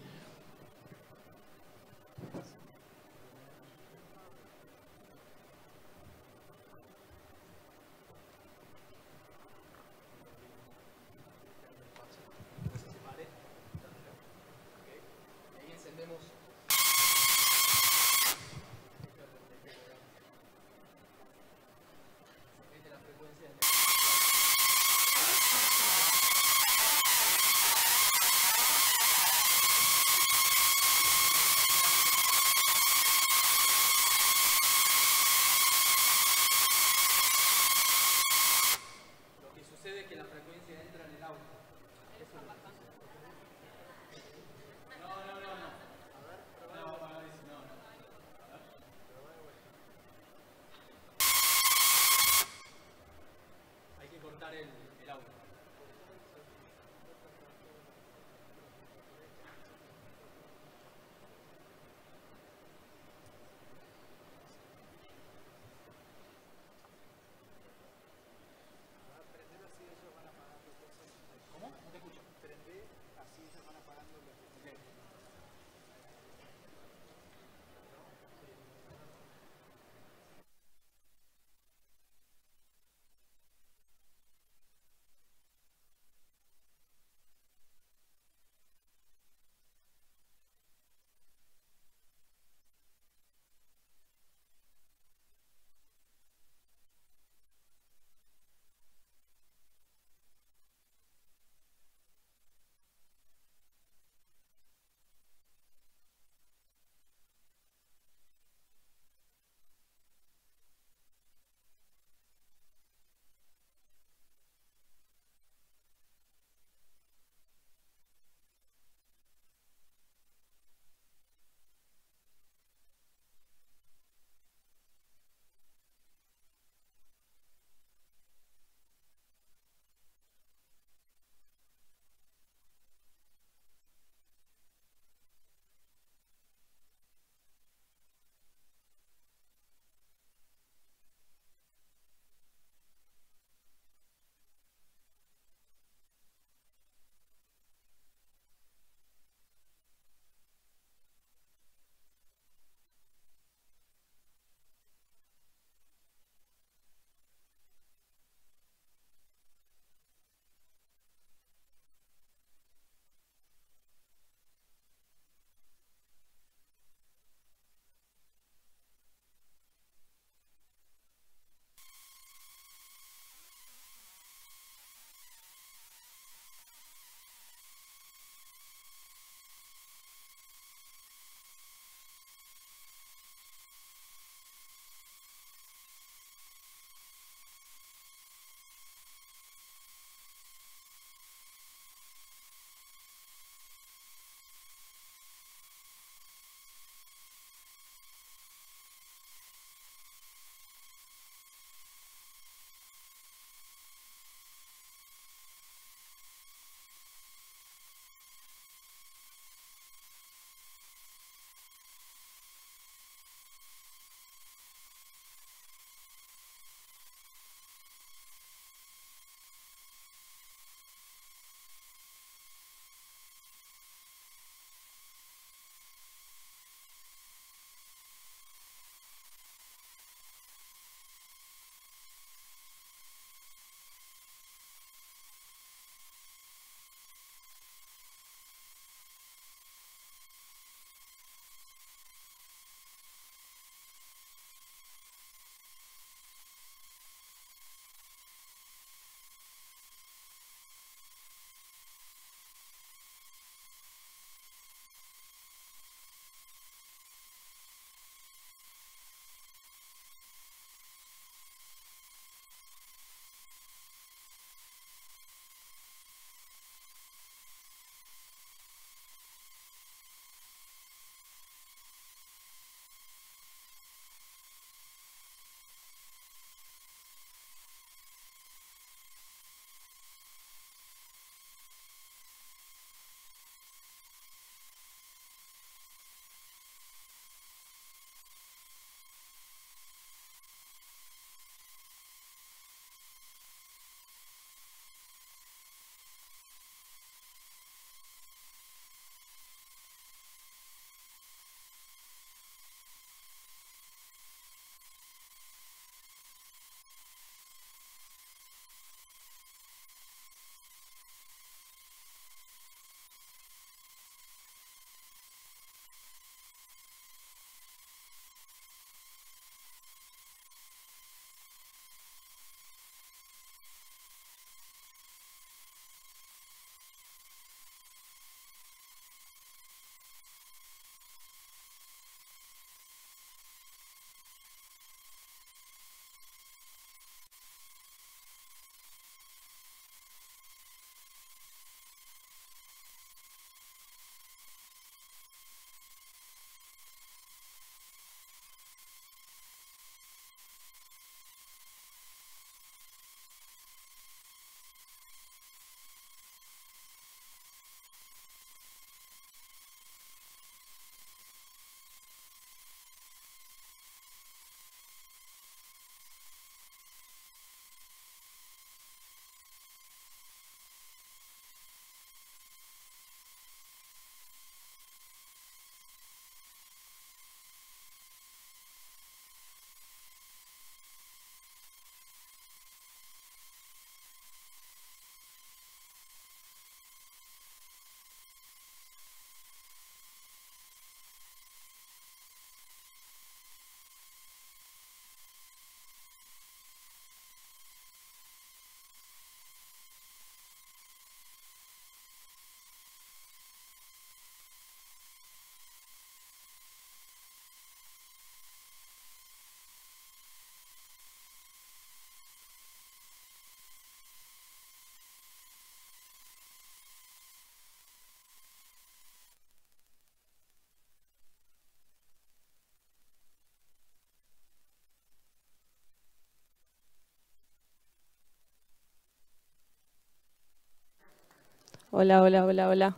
Hola, hola, hola, hola.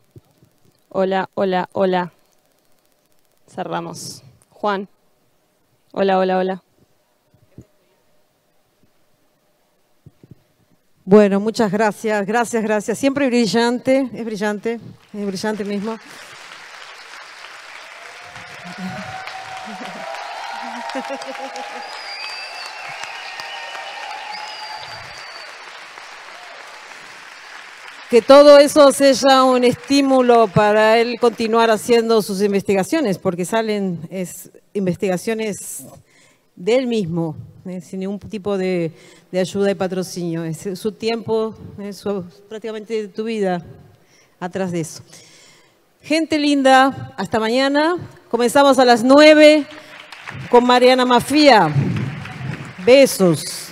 Hola, hola, hola. Cerramos. Juan. Hola, hola, hola. Bueno, muchas gracias, gracias, gracias. Siempre brillante, es brillante mismo. Que todo eso sea un estímulo para él continuar haciendo sus investigaciones, porque salen investigaciones de él mismo, sin ningún tipo de ayuda y patrocinio. Es su tiempo, prácticamente tu vida atrás de eso. Gente linda, hasta mañana. Comenzamos a las 9 con Mariana Mafía. Besos.